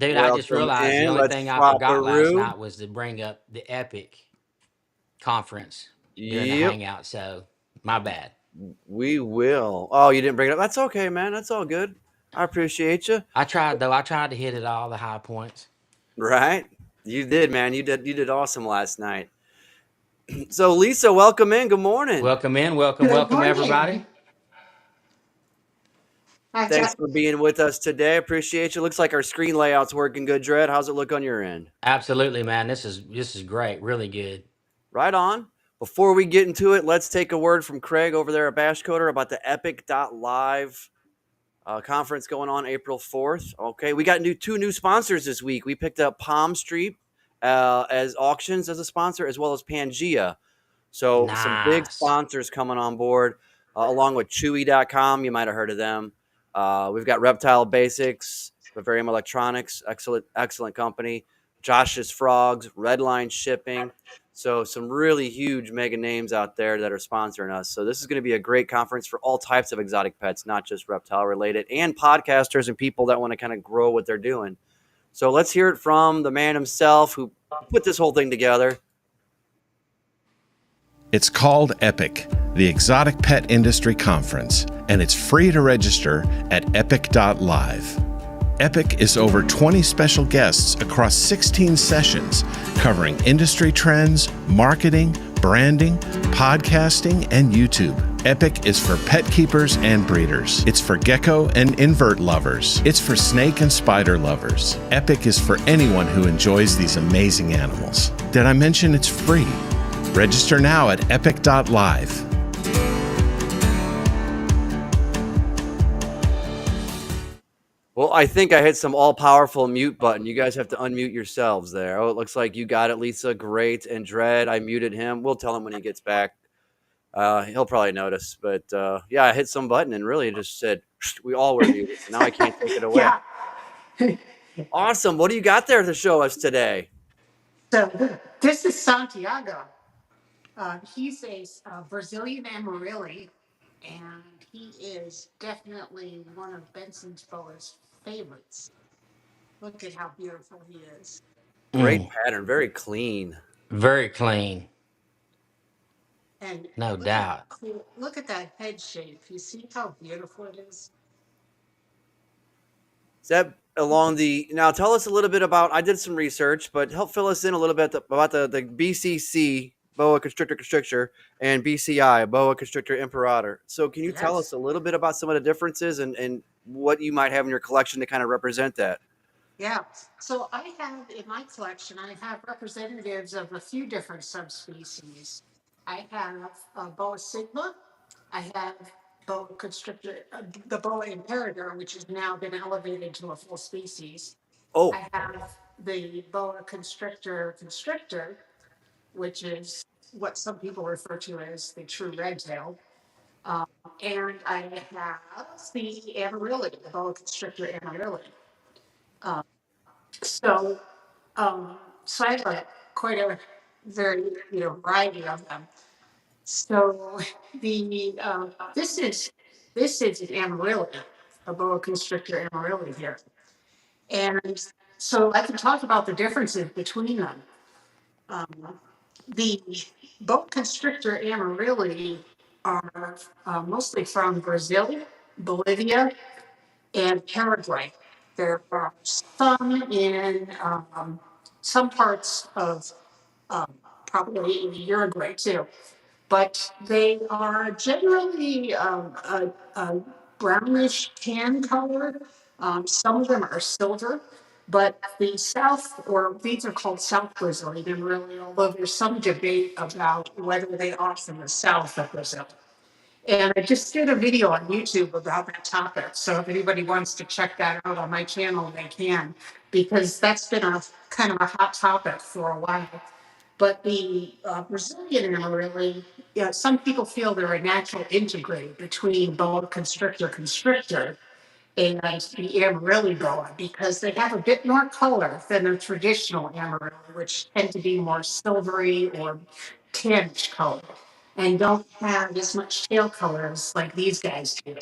Dude, I just Welcome realized the in. only Let's thing I swap a forgot last room. night was to bring up the Epic conference during the Yep, hangout. So, my bad. we will. Oh, you didn't bring it up. That's okay, man. That's all good. I appreciate you. I tried though. I tried to hit it all the high points. Right? You did, man. You did awesome last night. So, Lisa, welcome in. Good morning. Welcome in, Good welcome everybody. morning. I've Thanks got, for being with us today. Appreciate you. Looks like our screen layout's working good, Dred. How's it look on your end? Absolutely, man. This is great. Really good. Right on. Before we get into it, let's take a word from Craig over there at Bashcoder about the Epic.live conference going on April 4th. Okay, we got two new sponsors this week. We picked up Palm Street as auctions as a sponsor, as well as Pangea. So some big Nice. sponsors coming on board, along with Chewy.com. You might have heard of them. We've got Reptile Basics, Vivarium Electronics, excellent company. Josh's Frogs, Redline Shipping. So some really huge mega names out there that are sponsoring us. So this is going to be a great conference for all types of exotic pets, not just reptile related, and podcasters and people that want to kind of grow what they're doing. So let's hear it from the man himself who put this whole thing together. It's called EPIC, the Exotic Pet Industry Conference, and it's free to register at epic.live. EPIC is over 20 special guests across 16 sessions covering industry trends, marketing, branding, podcasting, and YouTube. EPIC is for pet keepers and breeders. It's for gecko and invert lovers. It's for snake and spider lovers. EPIC is for anyone who enjoys these amazing animals. Did I mention it's free? Register now at epic.live. Well, I think I hit some all-powerful mute button. You guys have to unmute yourselves there. Oh, it looks like you got it, Lisa. Great. And Dred, I muted him. We'll tell him when he gets back. He'll probably notice. But yeah, I hit some button and really just said, we all were muted. Now I can't take it away. yeah. Awesome. What do you got there to show us today? So this is Santiago. He's a Brazilian Amarilli, and he is definitely one of Benson's Boas' favorites. Look at how beautiful he is. Great pattern. Very clean. Very clean. And No look how doubt. cool, look at that head shape. You see how beautiful it is? Is that along the now? Tell us a little bit about. I did some research, but help fill us in a little bit about the BCC boa constrictor and BCI boa constrictor imperator. So, can you tell us Yes. a little bit about some of the differences and what you might have in your collection to kind of represent that? Yeah. So I have in my collection, I have representatives of a few different subspecies. I have Boa sigma. I have boa constrictor, the boa imperator, which has now been elevated to a full species. Oh, I have the boa constrictor, which is what some people refer to as the true red tail. And I have the Amarilli, the boa constrictor Amarilli. So, so I have quite a very, variety of them. So the, this is an Amarilli, a boa constrictor Amarilli here. And so I can talk about the differences between them. The boa constrictor Amarilli are mostly from Brazil, Bolivia, and Paraguay. There are some in some parts of probably in Uruguay too, but they are generally a brownish tan color. Some of them are silver, but the South, or these are called South Brazilian, really, although there's some debate about whether they are from the South of Brazil. And I just did a video on YouTube about that topic. So if anybody wants to check that out on my channel, they can, because that's been a kind of a hot topic for a while. But the Brazilian Amarilli, yeah, some people feel they're a natural integrate between boa constrictor and the Amarilli boa, because they have a bit more color than the traditional Amarilli, which tend to be more silvery or tannish color, and don't have as much tail color as like these guys do.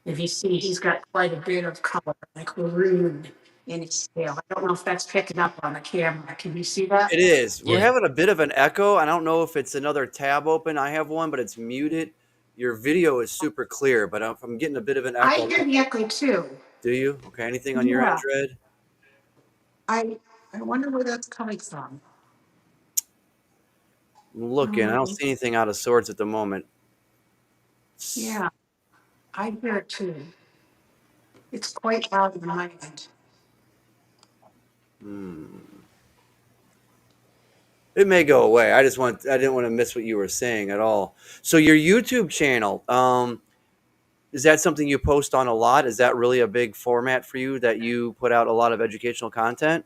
If you see, he's got quite a bit of color, like maroon in its tail. I don't know if that's picking up on the camera. Can you see that? It is. We're Yeah. having a bit of an echo. I don't know if it's another tab open. I have one, but it's muted. Your video is super clear, but I'm getting a bit of an I echo. hear the echo too. Do you? Okay. Anything on your end, Yeah. Dred? I wonder where that's coming from. I'm looking. I don't see anything out of sorts at the moment. Yeah, I hear it too. It's quite loud on my end. It may go away. I didn't want to miss what you were saying at all. So your YouTube channel, is that something you post on a lot? Is that really a big format for you that you put out a lot of educational content?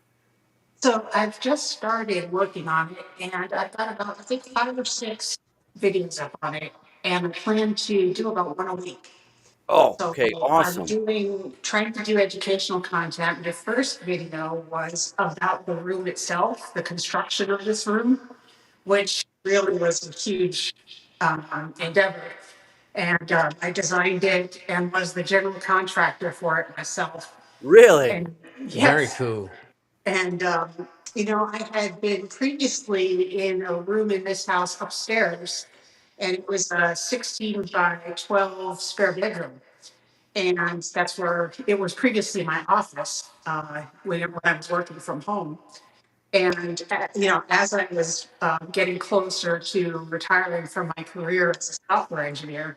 So I've just started working on it, and I've got about, I think, 5 or 6 videos up on it, and I plan to do about one a week. Oh, So okay. I'm Awesome. trying to do educational content. The first video was about the room itself, the construction of this room, which really was a huge endeavor. And I designed it and was the general contractor for it myself. Really? And Very yes, cool. and I had been previously in a room in this house upstairs, and it was a 16 by 12 spare bedroom. And that's where it was previously my office when I was working from home. And, as I was getting closer to retiring from my career as a software engineer,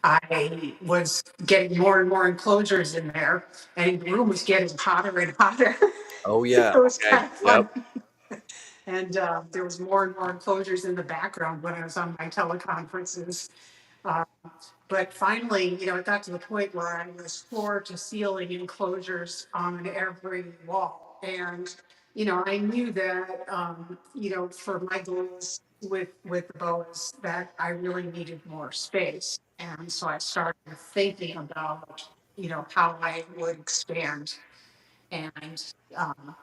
I was getting more and more enclosures in there, and the room was getting hotter and hotter. Oh, It yeah. was Okay. kind of Yep. fun. And there was more and more enclosures in the background when I was on my teleconferences. Uh, but finally, it got to the point where I was floor to ceiling enclosures on every wall. And, I knew that, for my goals with the Boas, that I really needed more space. And so I started thinking about, how I would expand. And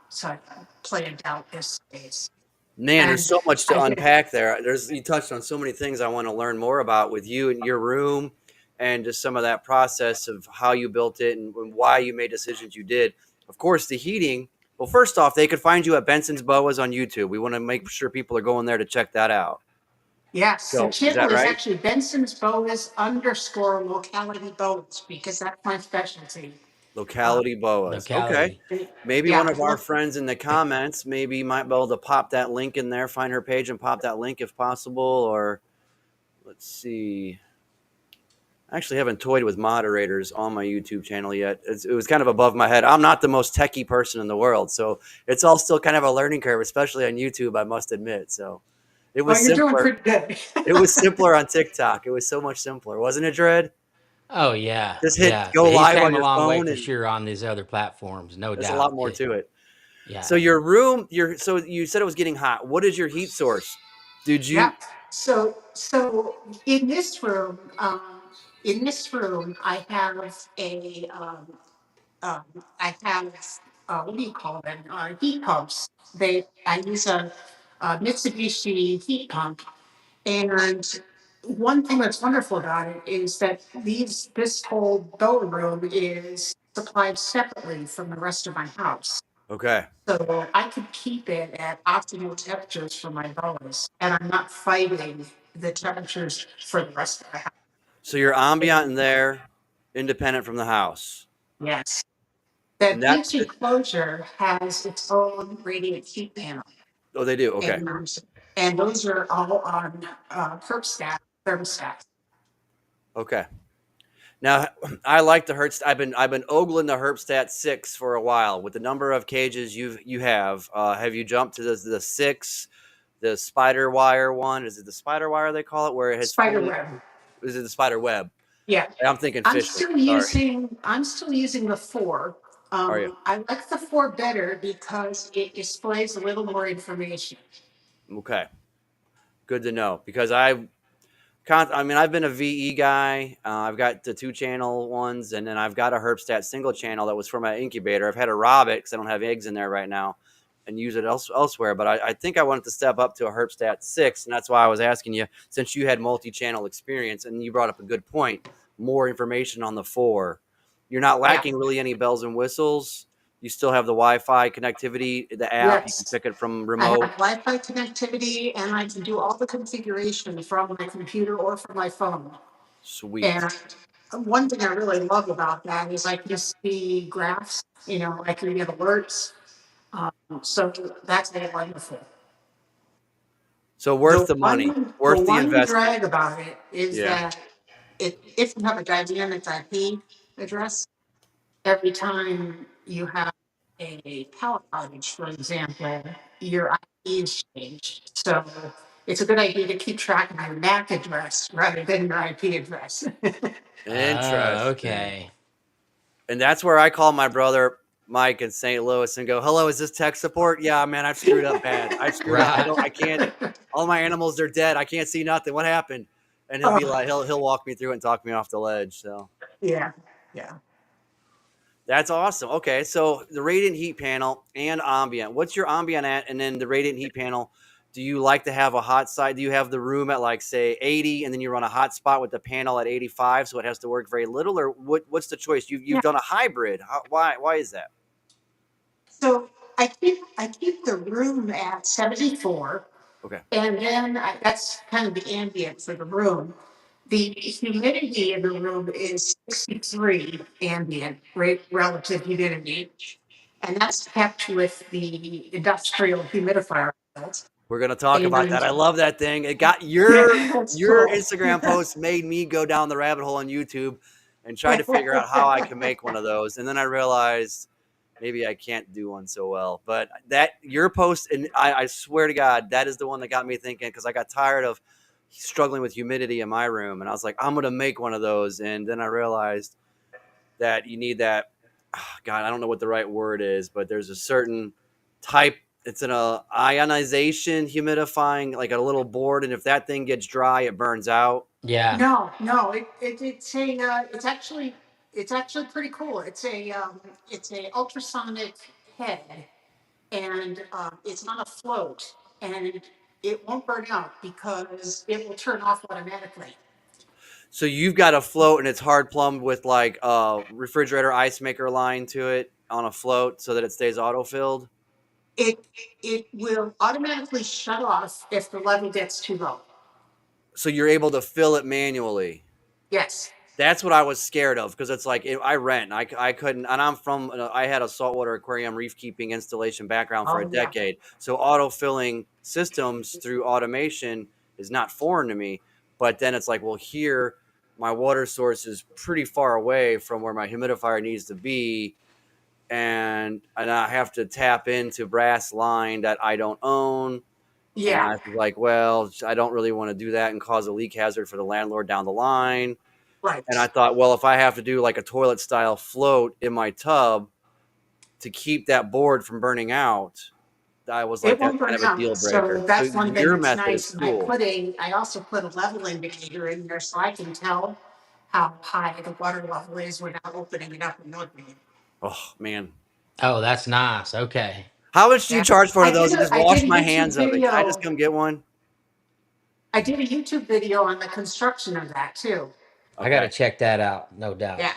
so I planned out this space. Man, there's And so much to I did. unpack there. You touched on so many things I want to learn more about with you and your room and just some of that process of how you built it and why you made decisions you did. Of course, the heating. Well, first off, they could find you at Benson's Boas on YouTube. We want to make sure people are going there to check that out. Yes, the So, is channel that is right? actually Benson's Boas _ locality Boas because that's my specialty. Locality Boas. Okay. Locality. Maybe one Yeah, of our friends in the comments maybe might be able to pop that link in there, find her page and pop that link if possible. Or let's see. I actually haven't toyed with moderators on my YouTube channel yet. It was kind of above my head. I'm not the most techie person in the world, so it's all still kind of a learning curve, especially on YouTube, I must admit. So it well, was you're doing simpler. pretty good. It was simpler on TikTok. It was so much simpler, wasn't it, Dred? Oh yeah, Just hit yeah. go But he's live on came a your long way phone, for and sure on these other platforms, no there's a lot doubt. more to it. Yeah. So your room, so you said it was getting hot. What is your heat source? Did you? Yeah. So in this room, I have um, I have what do you call them? Heat pumps. I use a Mitsubishi heat pump. And one thing that's wonderful about it is that this whole bow room is supplied separately from the rest of my house. Okay. So I could keep it at optimal temperatures for my boas, and I'm not fighting the temperatures for the rest of the house. So you're ambient in there, independent from the house. Yes. And That that, each enclosure has its own radiant heat panel. oh, they do. Okay. And those are all on thermostats. Okay. Now, I like the Hertz. I've been ogling the Herpstat 6 for a while. With the number of cages you have you jumped to the 6, the spider wire one? Is it the spider wire they call it, where it has Spider web. Is it the spider web? Yeah. I'm thinking I'm fishing. still using the 4. Are you? I like the 4 better because it displays a little more information. Okay. Good to know, because I've been a VE guy. I've got the 2-channel ones, and then I've got a Herpstat single channel that was for my incubator. I've had to rob it because I don't have eggs in there right now and use it elsewhere. But I think I wanted to step up to a Herpstat 6, and that's why I was asking you, since you had multi-channel experience, and you brought up a good point, more information on the 4. You're not lacking really any bells and whistles. You still have the Wi-Fi connectivity, the app. You can Yes. pick it from I have remote. Wi-Fi connectivity and I can do all the configuration from my computer or from my phone. Sweet. And one thing I really love about that is I can see graphs, I can get alerts. So that's really wonderful. So worth the money, The worth the one investment. drag about it is Yeah. that if you have a dynamic IP address, every time you have a power outage, for example, your IP is changed. So it's a good idea to keep track of your MAC address rather than your IP address. Interesting. Okay. And that's where I call my brother Mike in St. Louis and go, "Hello, is this tech support? Yeah, man, I've screwed up bad. I've screwed up. Right. I can't. All my animals are dead. I can't see nothing. What happened?" And he'll be like, he'll walk me through it and talk me off the ledge. So Yeah. that's awesome. Okay, so the radiant heat panel and ambient. What's your ambient at? And then the radiant heat panel. Do you like to have a hot side? Do you have the room at like say 80, and then you run a hot spot with the panel at 85, so it has to work very little, or what's the choice? You've done a hybrid. Why is that? So I keep the room at 74, Okay. and then that's kind of the ambient for the room. The humidity in the room is 63 ambient, relative humidity, and that's kept with the industrial humidifier built. We're gonna talk about that. I And love that thing. It got yeah, that's your cool. Instagram post made me go down the rabbit hole on YouTube and try to figure out how I can make one of those. And then I realized maybe I can't do one so well. But that your post, and I swear to God, that is the one that got me thinking, because I got tired of struggling with humidity in my room, and I was like, I'm gonna make one of those. And then I realized that you need that. God, I don't know what the right word is, but there's a certain type. It's an ionization humidifying, like a little board, and if that thing gets dry, it burns out. Yeah. No, it's actually pretty cool. It's a ultrasonic head, and it's on a float, and it won't burn out because it will turn off automatically. So you've got a float, and it's hard plumbed with like a refrigerator ice maker line to it on a float so that it stays auto filled. It it will automatically shut off if the level gets too low. So you're able to fill it manually. Yes. That's what I was scared of, because it's like I rent. I couldn't, and I'm from. I had a saltwater aquarium reef keeping installation background for a Oh yeah. decade, so auto filling systems through automation is not foreign to me. But then it's like, well, here my water source is pretty far away from where my humidifier needs to be, and I have to tap into brass line that I don't own. And I Yeah. was like, well, I don't really want to do that and cause a leak hazard for the landlord down the line. And I Right. thought, well, if I have to do like a toilet style float in my tub to keep that board from burning out, I was like, It that's won't kind burn of a deal out. So breaker. So that's one thing your that's method is nice. And cool. I also put a level indicator in there so I can tell how high the water level is without opening it up and looking. Oh man, Oh, that's nice. Okay. how much do you Yeah. charge for one I of those? did And a just I did wash a my YouTube hands of it. Can I just video. come get one? I did a YouTube video on the construction of that too. I got to Okay, check that out. No doubt. Yeah.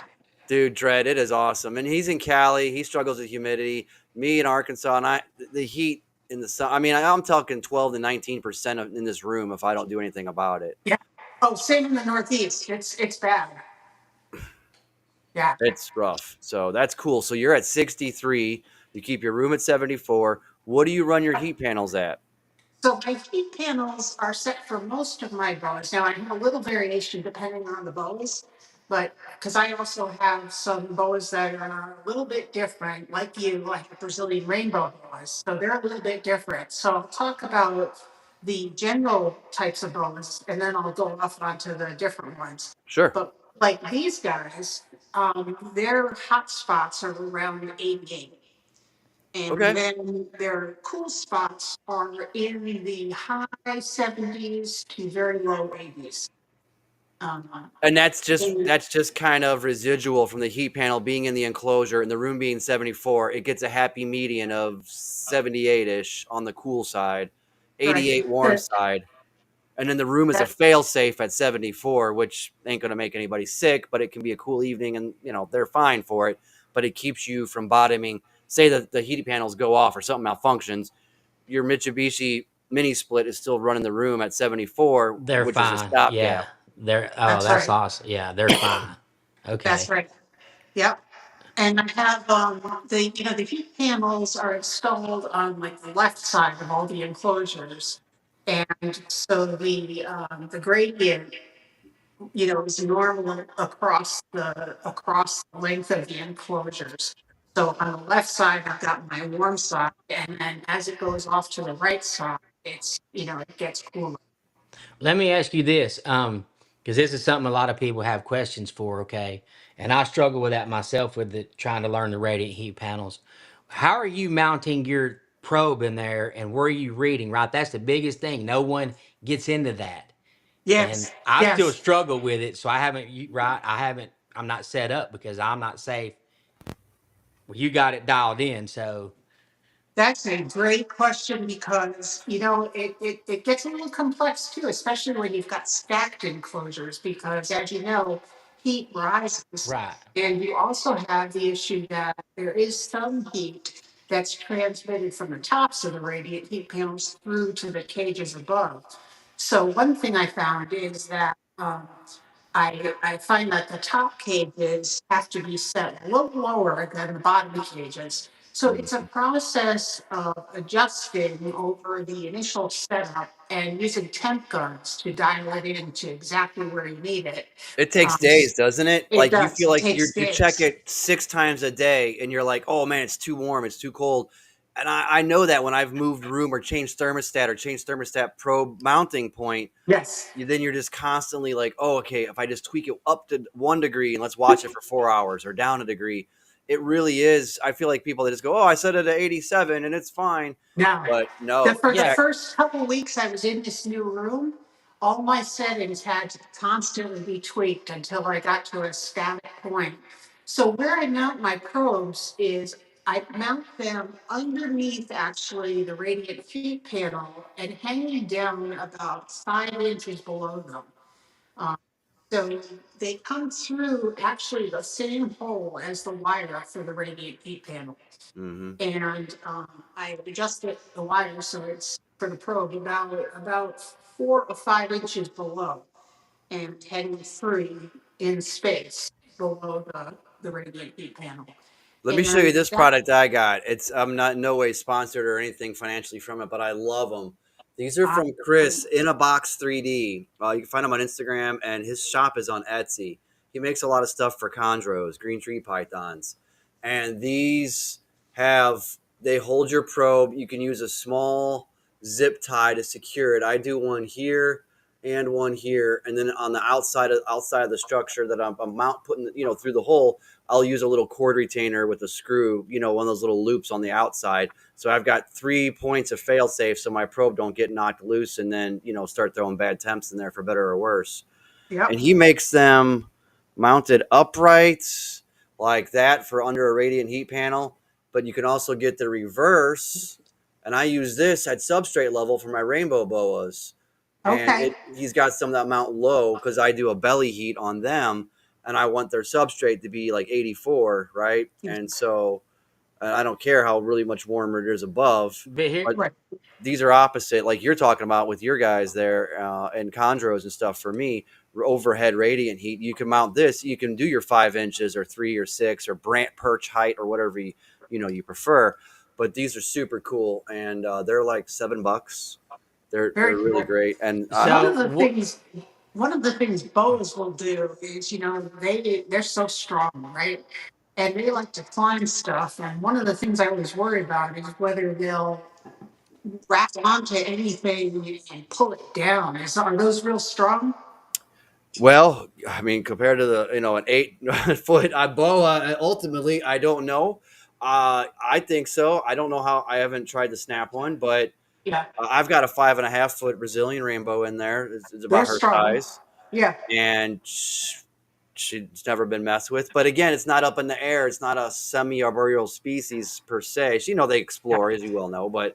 dude, Dread, it is awesome. And he's in Cali. He struggles with humidity. Me in Arkansas, and the heat in the sun. I mean, I'm talking 12 to 19% in this room if I don't do anything about it. Yeah. Oh, same in the Northeast. It's bad. Yeah. It's rough. So that's cool. So you're at 63. You keep your room at 74. What do you run your heat panels at? So my heat panels are set for most of my bows. Now I have a little variation depending on the bows, but because I also have some bows that are a little bit different, like the Brazilian rainbow boas. So they're a little bit different. So I'll talk about the general types of bows, and then I'll go off onto the different ones. Sure. But like these guys, their hot spots are around 88. And Okay. then their cool spots are in the high 70s to very low 80s. And that's And just kind of residual from the heat panel being in the enclosure and the room being 74. It gets a happy median of 78-ish on the cool side, 88 right, warm side. And then the room is a that, fail safe at 74, which ain't going to make anybody sick, but it can be a cool evening, and they're fine for it. But it keeps you from bottoming say that the heating panels go off or something malfunctions, your Mitsubishi mini split is still running the room at 74, They're which is a fine. Yeah. stopgap. That's That's right. awesome. Yeah, they're fine. That's Okay. right. Yep. And I have the heat panels are installed on like the left side of all the enclosures. And so the gradient, is normal across the length of the enclosures. So on the left side, I've got my warm side, and then as it goes off to the right side, it gets cooler. Let me ask you this, because this is something a lot of people have questions for, okay? And I struggle with that myself with trying to learn the radiant heat panels. How are you mounting your probe in there and where are you reading, right? That's the biggest thing. No one gets into that. And Yes, I still yes. struggle with it. So I'm not set up because I'm not safe. Well, you got it dialed in. So, That's a great question because, it gets a little complex too, especially when you've got stacked enclosures, because as you know, heat rises. right. And you also have the issue that there is some heat that's transmitted from the tops of the radiant heat panels through to the cages above. So one thing I found is that I find that the top cages have to be set a little lower than the bottom cages. So it's a process of adjusting over the initial setup and using temp guns to dial it in to exactly where you need it. It takes Um, days, doesn't it? it Like you does, feel it like takes you check days. it 6 times a day, and you're like, oh man, it's too warm, it's too cold. And I know that when I've moved room or changed thermostat probe mounting point, Yes. then you're just constantly like, oh, okay, if I just tweak it up to 1 degree and let's watch it for 4 hours or down a degree, it really is. I feel like people that just go, oh, I set it at 87 and it's fine. Now, But no, for the Yeah. check. first couple weeks I was in this new room, all my settings had to constantly be tweaked until I got to a static point. So where I mount my probes is I mount them underneath actually the radiant heat panel and hanging down about 5 inches below them. Uh, so they come through actually the same hole as the wire for the radiant heat panel. Mm-hmm. And I adjusted the wire so it's for the probe about 4 or 5 inches below and hanging free in space below the radiant heat panel. Let me show you And this that, product I got. I'm not in no way sponsored or anything financially from it, but I love them. These are I, from Chris in a box 3D. You can find him on Instagram, and his shop is on Etsy. He makes a lot of stuff for chondros, green tree pythons, and these they hold your probe. You can use a small zip tie to secure it. I do one here and one here, and then on the outside of the structure that I'm putting through the hole, I'll use a little cord retainer with a screw, one of those little loops on the outside. So I've got 3 points of fail safe so my probe don't get knocked loose and then, start throwing bad temps in there for better or worse. yep. And he makes them mounted upright like that for under a radiant heat panel. But you can also get the reverse. And I use this at substrate level for my rainbow boas. And Okay. he's got some that mount low because I do a belly heat on them and I want their substrate to be like 84, right? And so I don't care how really much warmer it is above, But here, but Right. these are opposite, like you're talking about with your guys there and chondros and stuff. For me, overhead radiant heat, you can mount this. You can do your 5 inches or 3 or 6 or brant perch height or whatever you prefer. But these are super cool, and they're like $7. They're Very really cool. great, and so One of the things Boas will do is, they're so strong, right? And they like to climb stuff. And one of the things I always worry about is whether they'll wrap onto anything and pull it down. Are those real strong? well, I mean, compared to the an 8 foot boa, ultimately, I don't know. I think so. I don't know how. I haven't tried to snap one, but Yeah, I've got a 5.5 foot Brazilian rainbow in there. It's they're about her strong. size, Yeah, and she's never been messed with. But again, it's not up in the air. It's not a semi-arboreal species per se. They yeah, explore, as you well know, but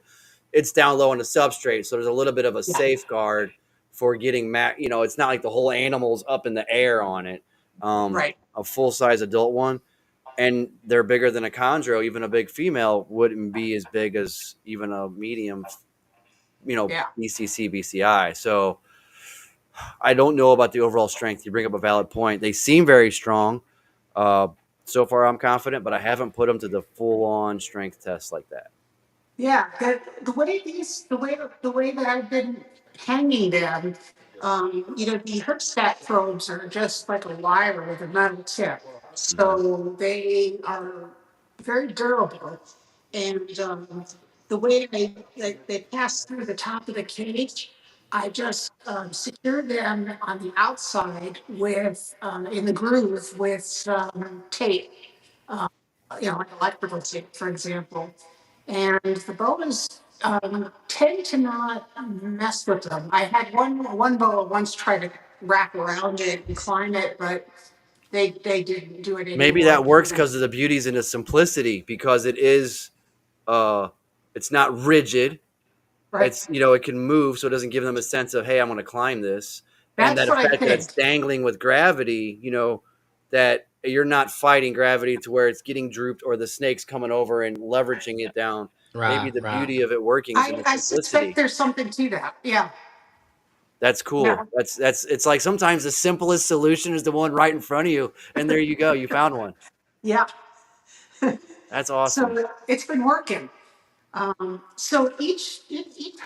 it's down low on the substrate, so there's a little bit of a yeah. safeguard for getting it's not like the whole animal's up in the air on it. Right. A full size adult one, and they're bigger than a chondro. Even a big female wouldn't be as big as even a medium, Yeah. BCC, BCI. So I don't know about the overall strength. You bring up a valid point. They seem very strong. Uh, so far, I'm confident, but I haven't put them to the full-on strength test like that. Yeah, the way that I've been hanging them, the Hertzstat probes are just like a wire with a metal tip, Mhm. so they are very durable. And the way they pass through the top of the cage, I just secure them on the outside with in the groove with some tape, like electrical tape, for example. And the boas tend to not mess with them. I had one boa once try to wrap around it and climb it, but they didn't do it Maybe anymore. that works because of the beauties and the simplicity, because uh, it's not rigid. Right. It's it can move, so it doesn't give them a sense of, hey, I'm going to climb this, and That's that what I effect that it's think. dangling with gravity. That you're not fighting gravity to where it's getting drooped or the snake's coming over and leveraging it down. Maybe Right, the right. beauty of it working is in the I suspect simplicity. there's something to that. Yeah. That's Yeah. cool. That's it's like sometimes the simplest solution is the one right in front of you, and there you go, you found one. Yeah. That's awesome. So it's been working. So each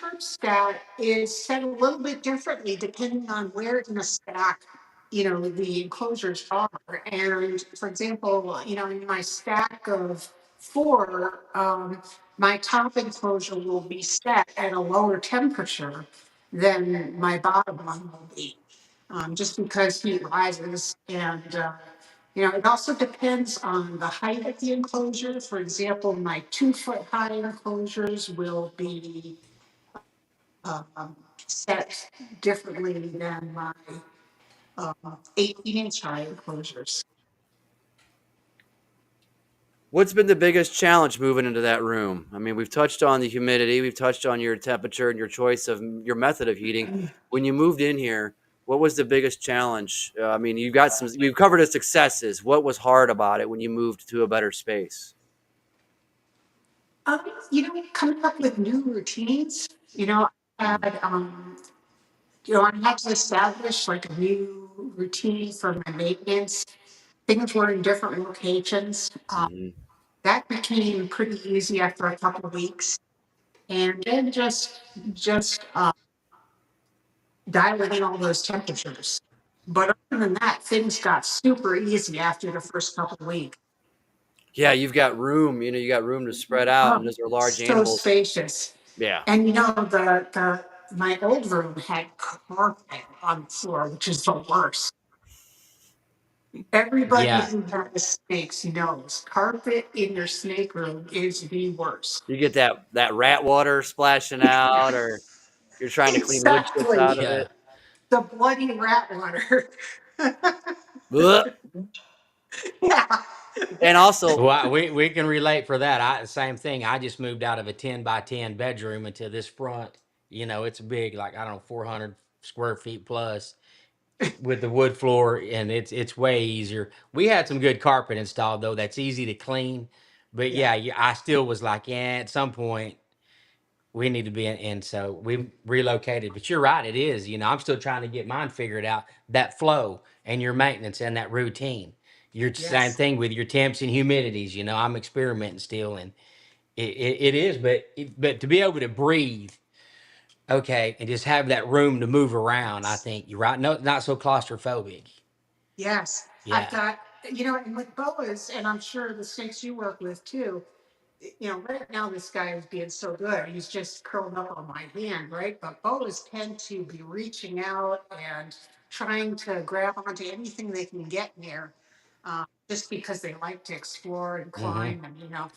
herb stack is set a little bit differently depending on where in the stack, the enclosures are. And for example, in my stack of four, my top enclosure will be set at a lower temperature than my bottom one will be, just because heat rises. And it also depends on the height of the enclosure. For example, my 2 foot high enclosures will be set differently than my 18-inch high enclosures. What's been the biggest challenge moving into that room? I mean, we've touched on the humidity, we've touched on your temperature and your choice of your method of heating. When you moved in here, what was the biggest challenge? I mean, we've covered the successes. What was hard about it when you moved to a better space? Coming up with new routines. I had I had to establish like a new routine for my maintenance. Things were in different locations. Mm-hmm. That became pretty easy after a couple of weeks, and then just dialing in all those temperatures. But other than that, things got super easy after the first couple of weeks. Yeah, you've got room. You got room to spread out, and Oh, those are large so animals. spacious. Yeah, And the my old room had carpet on the floor, which is the worst. Everybody Yeah. who has snakes knows carpet in your snake room is the worst. you get that rat water splashing out, or you're trying to clean wood chips Exactly. out of Yeah. it. The bloody rat water. Ugh. Yeah. And also, Well, we can relate for that. Same thing. I just moved out of a 10 by 10 bedroom into this front. It's big, like I don't know, 400 square feet plus with the wood floor, and it's way easier. We had some good carpet installed though. That's easy to clean, but Yeah. yeah, I still was like, yeah, at some point we need to be in, and so we relocated. But you're right, it is. I'm still trying to get mine figured out. That flow and your maintenance and that routine. Your same Yes. thing with your temps and humidities. I'm experimenting still, and it is. But to be able to breathe, okay, and just have that room to move around, I think you're right. No, not so claustrophobic. Yes. I've Yeah. got, and with boas, and I'm sure the snakes you work with too, right now this guy is being so good. He's just curled up on my hand, right? But boas tend to be reaching out and trying to grab onto anything they can get near, just because they like to explore and Mm-hmm. climb and.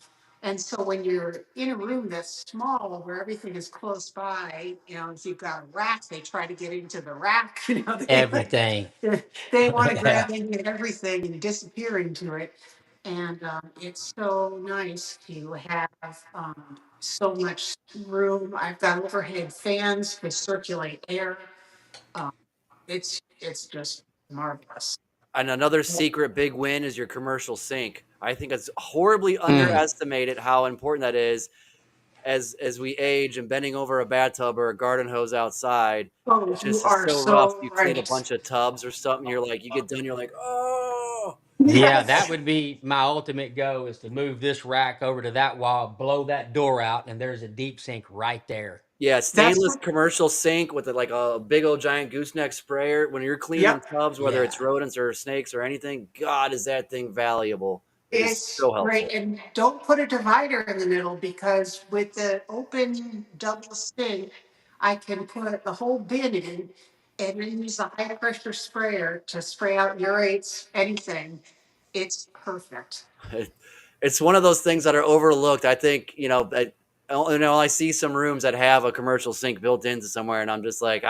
And so when you're in a room that's small where everything is close by, if you've got a rack, they try to get into the rack. Everything. They want to grab into everything and disappear into it. And it's so nice to have so much room. I've got overhead fans to circulate air. Um, it's just marvelous. And another secret big win is your commercial sink. I think it's horribly Mm. underestimated how important that is as we age and bending over a bathtub or a garden hose outside. Oh, It you just is are so rough. so You clean a right. bunch of tubs or something. You're like, you get done. You're like, oh, Yeah, that Yes, would be my ultimate goal is to move this rack over to that wall, blow that door out, and there's a deep sink right there. yeah. that's Stainless what. commercial sink with like a big old giant gooseneck sprayer. When you're cleaning them Yep, tubs, whether it's Yeah, rodents or snakes or anything, God, is that thing valuable. It is it's so great, helpful. and don't put a divider in the middle because with the open double sink, I can put the whole bin in, and then use the high pressure sprayer to spray out urates, anything. It's perfect. It's one of those things that are overlooked. I think, I see some rooms that have a commercial sink built into somewhere, and I'm just like,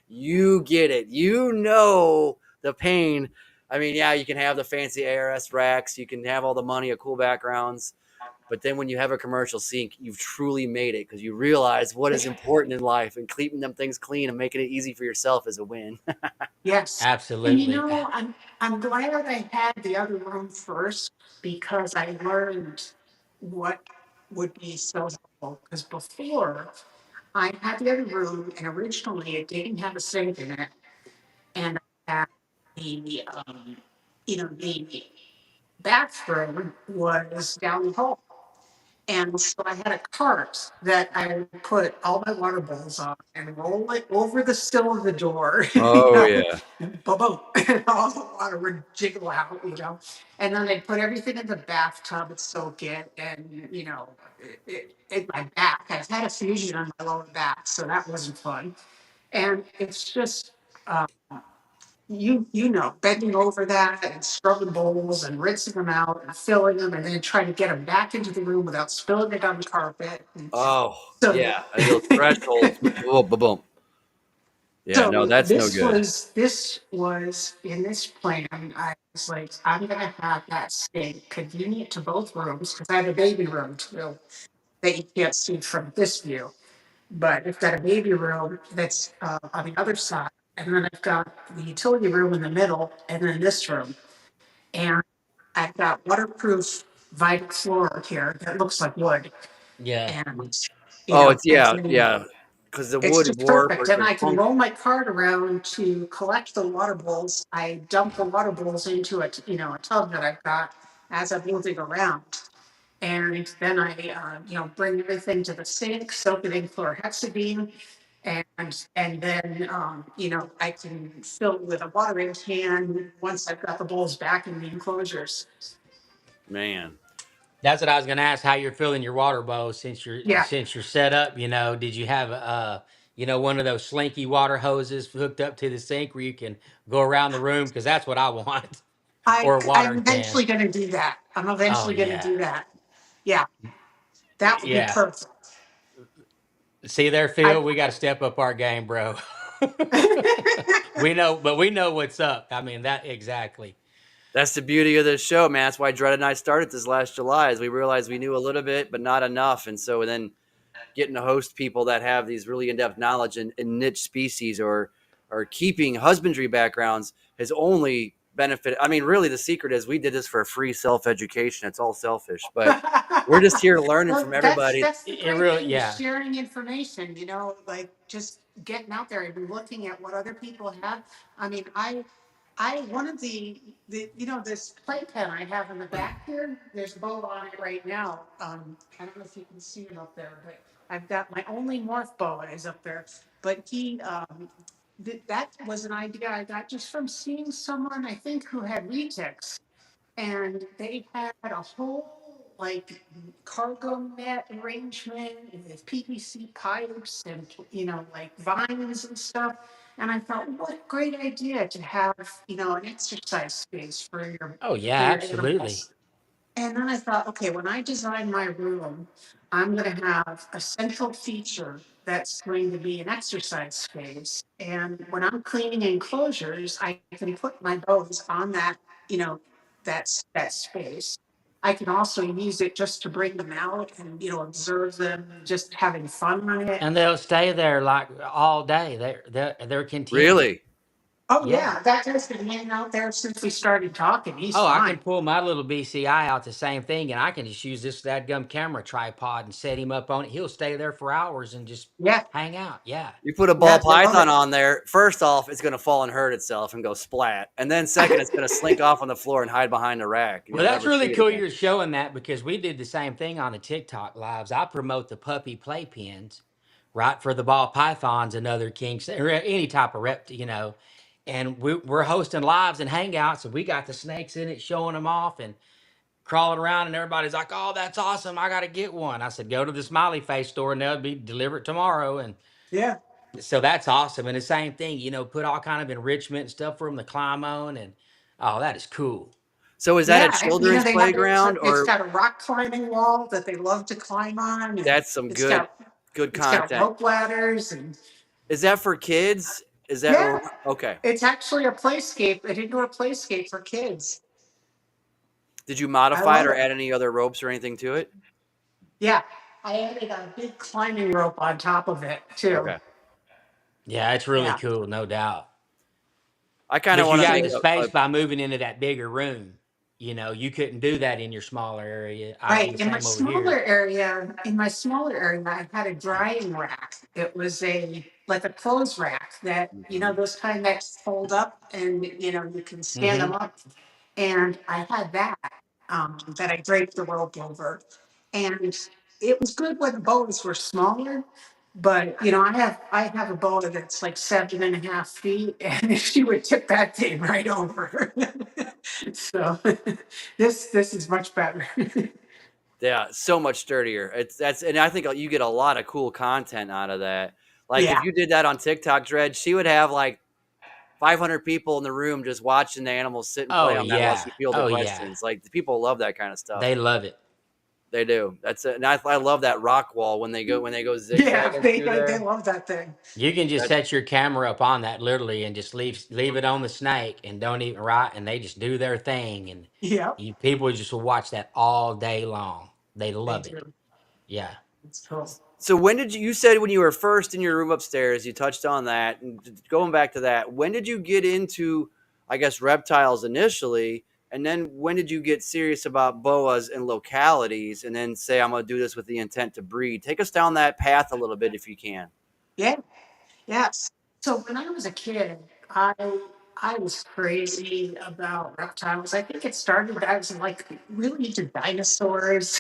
you get it. You know the pain. I mean, yeah, you can have the fancy ARS racks, you can have all the money, cool backgrounds, but then when you have a commercial sink, you've truly made it because you realize what is important in life, and keeping them things clean and making it easy for yourself is a win. Yes. And absolutely. I'm glad I had the other room first because I learned what would be so helpful. Because before I had the other room and originally it didn't have a sink in it. And I had the bathroom was down the hall. And so I had a cart that I would put all my water bowls on and roll it over the sill of the door, Oh yeah. and boom, boom, and all the water would jiggle out. And then I'd put everything in the bathtub and soak it. And, my back, I had a fusion on my lower back, so that wasn't fun. And it's just, bending over that and scrubbing bowls and rinsing them out and filling them and then trying to get them back into the room without spilling it on the carpet. And Oh so, yeah. And those thresholds. Boom, boom, boom. Yeah, no, so that's no this good. was this was in this plan. I was like, I'm gonna have that sink convenient to both rooms because I have a baby room too that you can't see from this view. But I've got a baby room that's on the other side, and then I've got the utility room in the middle, and then this room. And I've got waterproof vinyl floor here that looks like wood. Yeah, And, Oh, it's it's, yeah, yeah. Because the it's wood just warp perfect. or And the I can funk. roll my cart around to collect the water bowls. I dump the water bowls into a tub that I've got as I'm moving around. And then I bring everything to the sink, soak it in chlorhexidine, and then I can fill it with a watering can once I've got the bowls back in the enclosures. Man, that's what I was going to ask. How you're filling your water bowl Yeah, since you're set up? Did you have one of those slinky water hoses hooked up to the sink where you can go around the room? Because that's what I want, or a I'm watering can. eventually going to do that. I'm Oh eventually going to yeah, do that. Yeah, that would be yeah. perfect. See there, I Phil. We got to step up our game, bro. We know what's up. I mean that exactly. that's the beauty of this show, man. That's why Dred and I started this last July. Is we realized we knew a little bit, but not enough, and so then getting to host people that have these really in-depth knowledge in niche species or keeping husbandry backgrounds has only benefited. I mean, really, the secret is we did this for free self-education. It's all selfish, but we're just here learning well, from that's everybody. that's the It great really, thing is yeah. sharing information. Like just getting out there and looking at what other people have. I mean, I one of this playpen I have in the back here. There's a bow on it right now. I don't know if you can see it up there, but I've got my only morph boa is up there. But that was an idea I got just from seeing someone I think who had retics, and they had a whole like cargo net arrangement with PVC pipes and like vines and stuff. And I thought, what a great idea to have an exercise space for your Oh yeah, for your absolutely. animals. And then I thought, okay, when I design my room, I'm going to have a central feature that's going to be an exercise space. And when I'm cleaning enclosures, I can put my bows on that space. I can also use it just to bring them out and observe them, just having fun on it. And they'll stay there like all day. They're content. Really, Oh Yeah. yeah, that guy's been hanging out there since we started talking. He's Oh, I can fine. pull my little BCI out the same thing, and I can just use this dadgum camera tripod and set him up on it. He'll stay there for hours and just Yeah, hang out. Yeah. You put a yeah, ball they love python it. on there. First off, it's going to fall and hurt itself and go splat. And then second, it's going to slink off on the floor and hide behind the rack. Well, You'll that's never really see it cool again. you're showing that because we did the same thing on the TikTok lives. I promote the puppy playpens, right, for the ball pythons and other kinks or any type of reptile. And we're hosting lives and hangouts, and we got the snakes in it, showing them off and crawling around, and everybody's like, "Oh, that's awesome! I got to get one." I said, "Go to the Smiley Face store, and they'll be delivered tomorrow." And Yeah, so that's awesome. And the same thing, put all kind of enrichment and stuff for them to climb on, and oh, that is cool. So is that a yeah. children's They have playground it's or got a rock climbing wall that they love to climb on, and that's some it's got good it's got content? rope ladders, and Is that for kids? Is that yeah, okay? it's actually a playscape, an indoor playscape for kids. Did you I modify it love or it. add any other ropes or anything to it? Yeah, I added a big climbing rope on top of it too. Okay. Yeah, it's really Yeah, cool, no doubt. I kind of But you want to got make the space by moving into that bigger room. You couldn't do that in your smaller area. I do right. the same over here. In my smaller area, I had a drying rack. It was like a clothes rack that Mhm. those kind that fold up, and you can stand Hmm. them up. And I had that I draped the rope over, and it was good when the boas were smaller. But I have a boa that's like 7.5 feet, and she would tip that thing right over. So this is much better. Yeah, so much sturdier. And I think you get a lot of cool content out of that. Like if Yeah. you did that on TikTok, Dredge, she would have like 500 people in the room just watching the animals sit and play Oh on that while she yeah. fielded Oh yeah. questions. Like the people love that kind of stuff. They love it. They do. That's it. And I love that rock wall when they go Yeah, zigzagging they through they there. love that thing. You can just That's set your camera up on that literally and just leave it on the snake and don't even right, and they just do their thing, and Yeah, you people just will watch that all day long. They they love it. do. Yeah. It's cool. so when did you said when you were first in your room upstairs, you touched on that and going back to that, when did you get into I guess reptiles initially? And then when did you get serious about boas and localities and then say I'm gonna do this with the intent to breed? Take us down that path a little bit if you can. Yeah. Yes. So when I was a kid, I was crazy about reptiles. I think it started when I was like really into dinosaurs.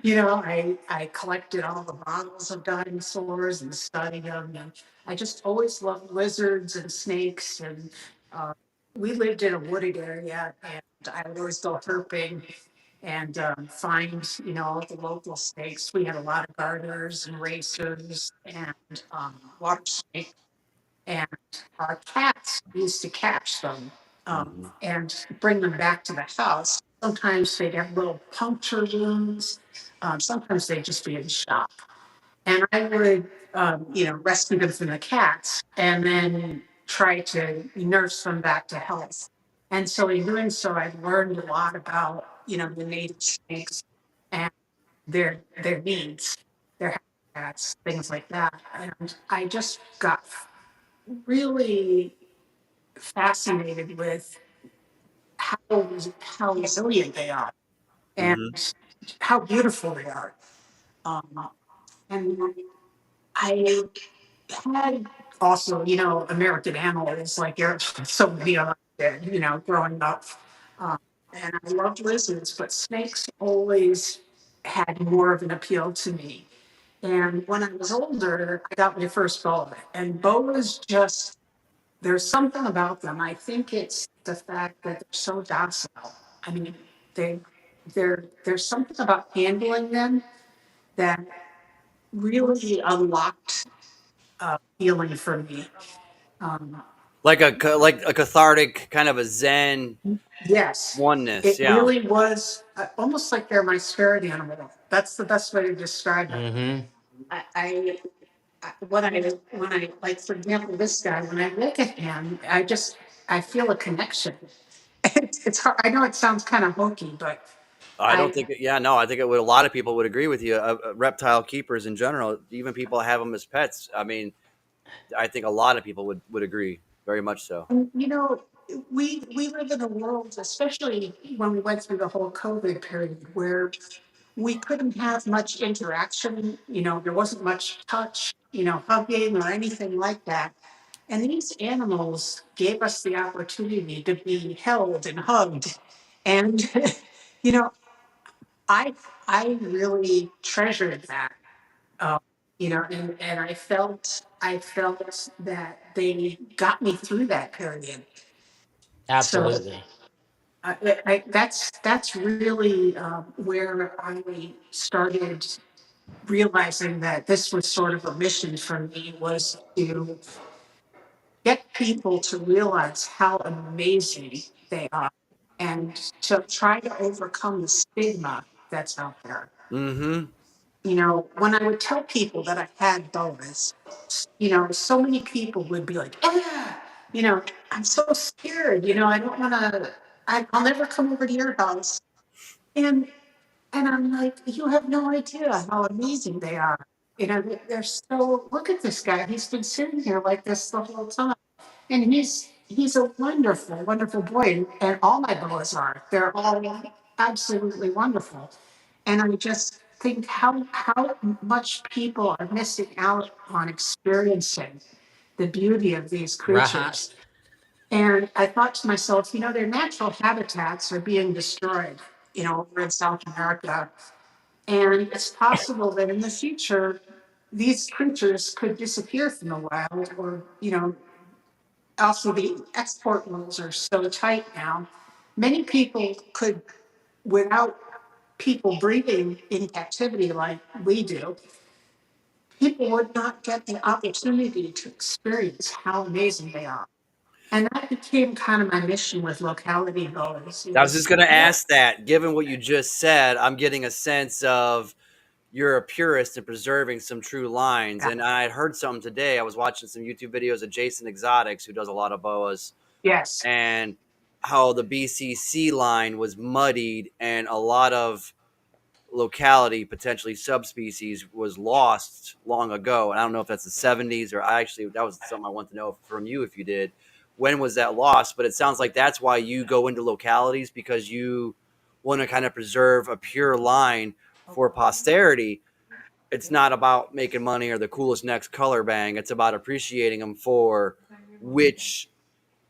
I collected all the models of dinosaurs and studied them. And I just always loved lizards and snakes. And uh, we lived in a wooded area, and I would always go herping and find all the local snakes. We had a lot of garters and racers and water snakes, and our cats used to catch them Mhm. and bring them back to the house. Sometimes they'd have little puncture wounds. Sometimes they'd just be in shock. And I would, rescue them from the cats and then try to nurse them back to health. And so in doing so, I've learned a lot about, the native snakes and their needs, their habitats, things like that. And I just got really fascinated with how how resilient they are and Mhm. how beautiful they are. And I had also, American animals like so many of us did, growing up. Um, and I loved lizards, but snakes always had more of an appeal to me. And when I was older, I got my first boa. And boas just, there's something about them. I think it's the fact that they're so docile. I mean, they, there's something about handling them that really unlocked feeling for me. Um, Like a cathartic kind of a zen yes, oneness. it Yeah. really was almost like they're my spirit animal. That's the best way to describe it. Mm-hmm. I, I when I like for example this guy when I look at him I feel a connection. It's hard. I know it sounds kind of hokey, but I don't I think yeah, no, I think it would a lot of people would agree with you. Reptile keepers in general, even people have them as pets. I mean, I think a lot of people would agree. very much so. And, we live in a world, especially when we went through the whole COVID period, where we couldn't have much interaction. There wasn't much touch, hugging or anything like that. And these animals gave us the opportunity to be held and hugged. And, you know, I I really treasured that. Um, and I felt that they got me through that period. So Absolutely. that's really where I started realizing that this was sort of a mission for me, was to get people to realize how amazing they are and to try to overcome the stigma that's out there. Mm-hmm. When I would tell people that I had Boas, so many people would be like, "Ah, I'm so scared. I don't want to. I'll never come over to your house." And I'm like, "You have no idea how amazing they are. They're so. Look at this guy. He's been sitting here like this the whole time, and he's a wonderful, wonderful boy. And all my Boas are. They're all absolutely wonderful." And I just think how much people are missing out on experiencing the beauty of these Right. creatures. And I thought to myself, their natural habitats are being destroyed, over in South America. And it's possible that in the future, these creatures could disappear from the wild, or, also the export rules are so tight now. Many people could, without people breeding in captivity like we do, people would not get the opportunity to experience how amazing they are. And that became kind of my mission with locality goals. I was just Is going to yeah, ask that. Given what you just said, I'm getting a sense of you're a purist in preserving some true lines. yeah, And I had heard something today. I was watching some YouTube videos of Jason Exotics, who does a lot of boas, yes, and how the BCC line was muddied and a lot of locality, potentially subspecies, was lost long ago. And I don't know if that's the 70s, or that was something I want to know from you if you did. When was that lost? But it sounds like that's why you go into localities, because you want to kind of preserve a pure line for posterity. It's not about making money or the coolest next color bang. It's about appreciating them for which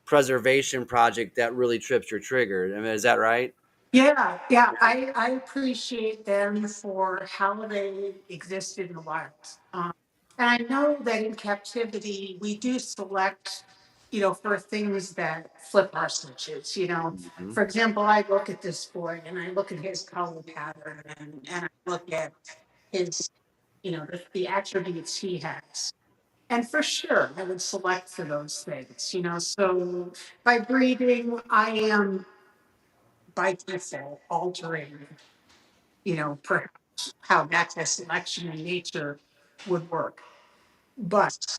preservation project that really trips your trigger. I mean, is that right? yeah, yeah. I appreciate them for how they exist in the wild. And I know that in captivity, we do select, for things that flip our switches. Mm-hmm. For example, I look at this boy and I look at his color pattern, and I look at his, the attributes he has. And for sure, I would select for those things. So by breeding, I am by default altering, perhaps how natural selection in nature would work. But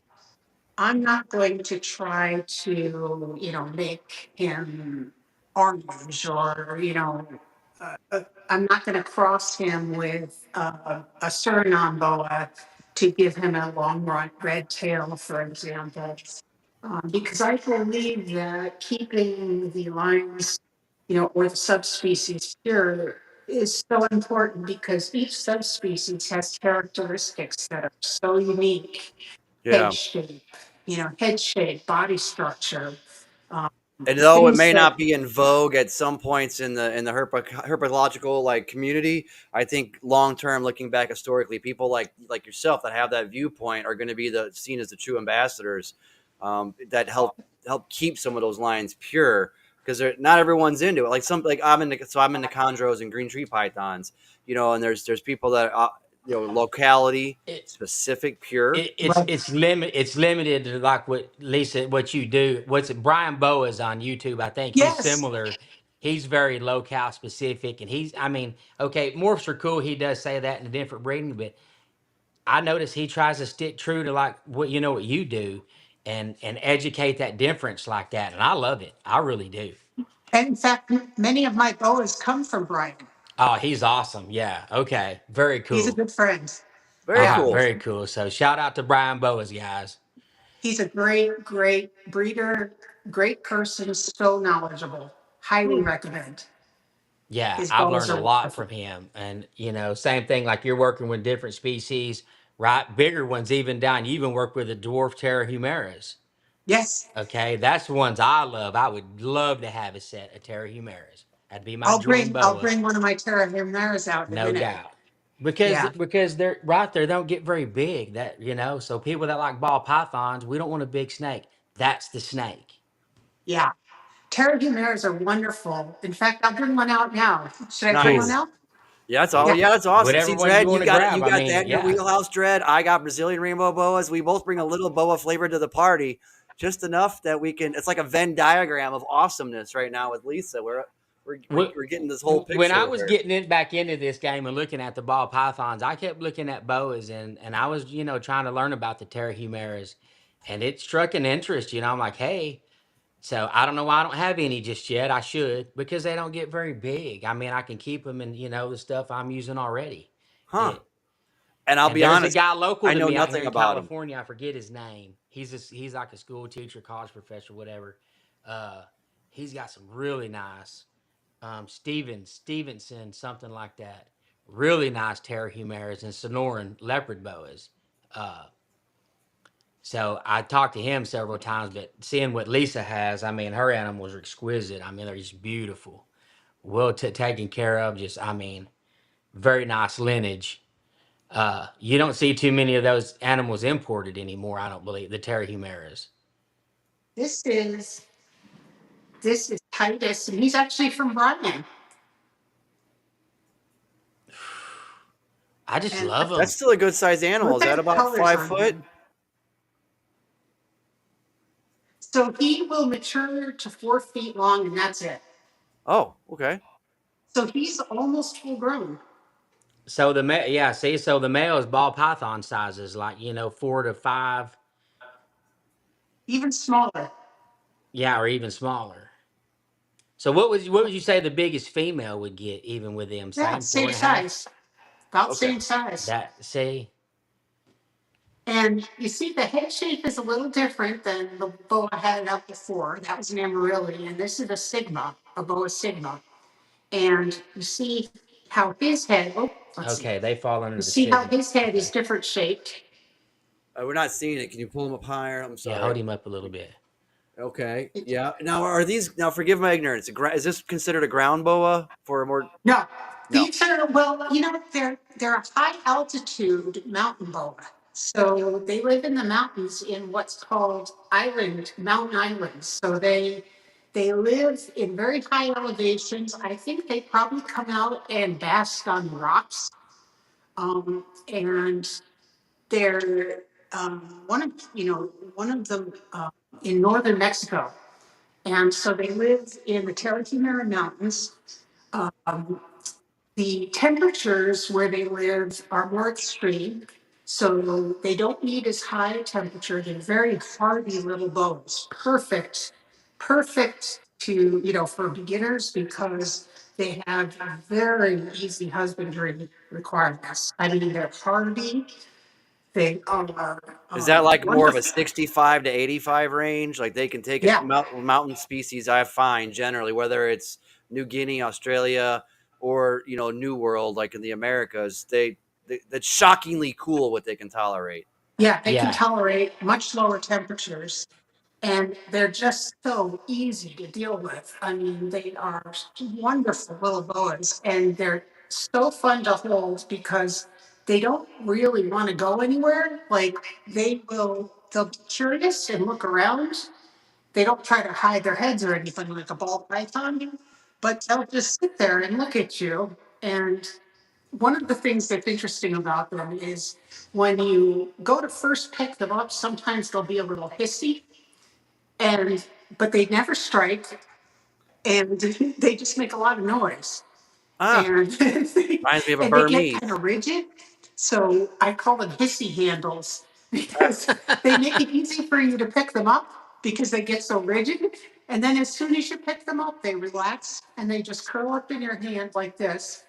I'm not going to try to, make him orange, or, I'm not going to cross him with a Suriname boa to give him a long red tail, for example. Because I believe that keeping the lines, or the subspecies pure is so important, because each subspecies has characteristics that are so unique. Yeah. Head shape, head shape, body structure, um, And though it things may that, not be in vogue at some points in the herpetological like community, I think long term, looking back historically, people like yourself that have that viewpoint are going to be seen as the true ambassadors, that help keep some of those lines pure, because not everyone's into it. Like I'm into chondros and green tree pythons, and there's people that locality It, specific pure. right. it's limited to like what Lisa, what you do. What's it? Brian Boas on YouTube. I think he's Yes, similar. He's very locale specific, and I mean, okay, morphs are cool. He does say that in a different breeding, but I notice he tries to stick true to like what you do, and educate that difference like that, and I love it. I really do. and in fact, many of my boas come from Brian. Oh, he's awesome. Yeah. Okay. Very He's a cool. good friend. Very Yeah, cool. Very cool. So shout out to Brian Boas, guys. He's a great, great breeder, great person, so knowledgeable. Highly recommend. Yeah, His I've boas learned a are lot wonderful. from him. And, same thing like you're working with different species, right? Bigger ones even down. You even work with the dwarf Terra humeras. Yes, Okay, that's the ones I love. I would love to have a set of Terra humeras. That'd be my dream I'll boa, bring one of my Terra Himaras out in a no minute. doubt. Because they're right there, they don't get very big. So people that like ball pythons, we don't want a big snake. That's the snake. Yeah. Terra Himaras are wonderful. In fact, I'll bring one out now. Should I bring one Cool. Nice. out? Yeah, that's all. Yeah. Yeah, that's awesome. Whatever See, one you Dread, want you to got it. grab. You I got mean, that in your yeah. wheelhouse, Dread. I got Brazilian rainbow boas. We both bring a little boa flavor to the party, just enough that we can. It's like a Venn diagram of awesomeness right now with Lisa. We're getting this whole When picture I of was her. getting back into this game and looking at the ball pythons, I kept looking at boas and I was, trying to learn about the Terrahumeras, and it struck an interest. I'm like, hey, so I don't know why I don't have any just yet. I should, because they don't get very big. I mean, I can keep them in, the stuff I'm using already. Huh? It And I'll And be there's a honest, guy local I to know me out here nothing in about them. California. I forget his name. He's like a school teacher, college professor, whatever. Uh, he's got some really nice Stevenson, something like that. Really nice Terrahumeras and Sonoran leopard boas. Uh, so I talked to him several times, but seeing what Lisa has, I mean, her animals are exquisite. I mean, they're just beautiful, well taken care of. Just, I mean, very nice lineage. You don't see too many of those animals imported anymore. I don't believe the Terrahumeras. This is Titus, and he's actually from Bryan. I just And love That's them. still a good sized animal. look Is at that the about colors 5 foot? on him. So he will mature to 4 feet long, and that's it. Oh, okay. So he's almost full grown. So yeah, see, so the male is ball python sizes, like 4 to 5, Even smaller. yeah, or even smaller. So what would you say the biggest female would get, even with them? Yeah, Same four same and a half. size. About Okay. same size. That see, And you see the head shape is a little different than the boa I had up before. That was an Amarilli, and this is a Sigma, a boa Sigma. And you see how his head, let's see. okay, they fall You under the see how sigma. his head is Okay, different shaped. We're not seeing it. Can you pull him up higher? I'm yeah, sorry. hold him up a little bit. Okay. Yeah. Now, are these now? Forgive my ignorance. Is this considered a ground boa for a more? No, No. these are, well, they're a high altitude mountain boa. So they live in the mountains in what's called mountain islands. So they live in very high elevations. I think they probably come out and bask on rocks. And they're one of them in northern Mexico. And so they live in the Tarahumara Mountains. The temperatures where they live are more extreme, so they don't need as high a temperature. They're very hardy little bones. Perfect to, for beginners because they have very easy husbandry requirements. I mean, they're hardy. They are Is that like more of a wonderful. 65 to 85 range? Like they can take it. Yeah, Mountain species, I find generally, whether it's New Guinea, Australia, or New World, like in the Americas, that's shockingly cool what they can tolerate. yeah, they can Yeah, tolerate much lower temperatures. And they're just so easy to deal with. I mean, they are wonderful little boas, and they're so fun to hold because they don't really want to go anywhere. Like they'll be curious and look around. They don't try to hide their heads or anything like a ball python, but they'll just sit there and look at you. And one of the things that's interesting about them is when you go to first pick them up, sometimes they'll be a little hissy, and but they never strike, and they just make a lot of noise, Ah, and reminds me of a and they get kind Burmese. of rigid. So I call them hissy handles because they make it easy for you to pick them up because they get so rigid. And then as soon as you pick them up, they relax and they just curl up in your hand like this,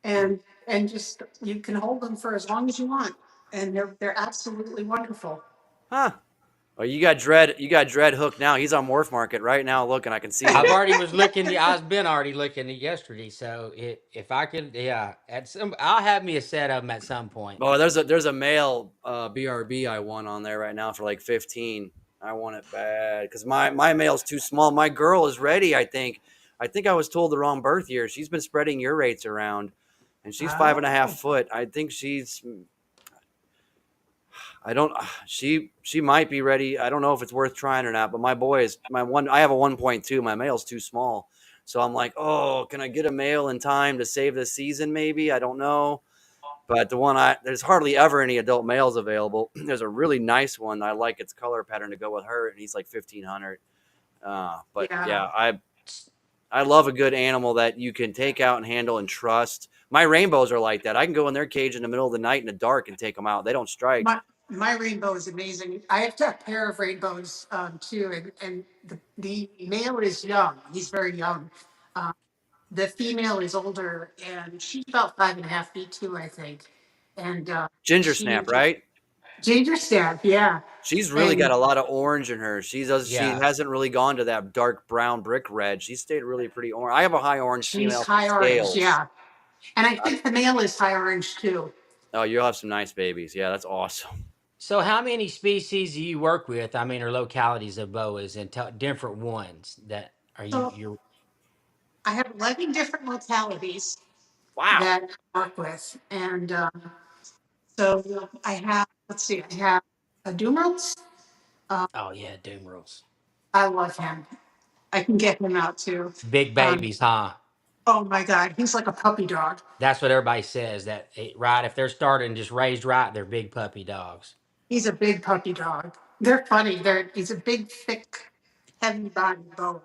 and just you can hold them for as long as you want, and they're absolutely wonderful. Huh. Oh, you got Dread hooked now. He's on Morph Market right now looking. I can see I've him. already was looking. I've been already looking at yesterday. So if I could, yeah, I'll have me a set of them at some point. Oh, there's a male BRB I won on there right now for like 15. I want it bad because my male's too small. My girl is ready. I think I was told the wrong birth year. She's been spreading urates around, and she's 5.5 foot. I think she's. I don't. She might be ready. I don't know if it's worth trying or not. But my boy is my one. I have a 1.2. My male's too small, so I'm like, oh, can I get a male in time to save the season? Maybe I don't know. But there's hardly ever any adult males available. There's a really nice one. I like its color pattern to go with her, and he's like 1,500. But yeah, Yeah. I love a good animal that you can take out and handle and trust. My rainbows are like that. I can go in their cage in the middle of the night in the dark and take them out. They don't strike. My rainbow is amazing. I have a pair of rainbows too, and the male is young. He's very young. The female is older, and she's about 5.5 feet too, I think. And Ginger she snap, right? ginger snap, yeah. She's really got And a lot of orange in her. She Yeah. hasn't really gone to that dark brown brick red. She stayed really pretty orange. I have a high orange she's female from high orange, Scales. yeah. And I think the male is high orange too. Oh, you'll have some nice babies. Yeah, that's awesome. So how many species do you work with? I mean, or localities of boas and different ones that are So you're. I have 11 different localities Wow. that I work with, and so I have. Let's see, I have a Dumerals. Oh yeah, doom rules. I love him. I can get him out too. Big Um, babies, huh? oh my God, he's like a puppy dog. That's what everybody says. Right? If they're starting just raised right, they're big puppy dogs. He's a big puppy dog. They're funny. He's a big, thick, heavy bodied boa.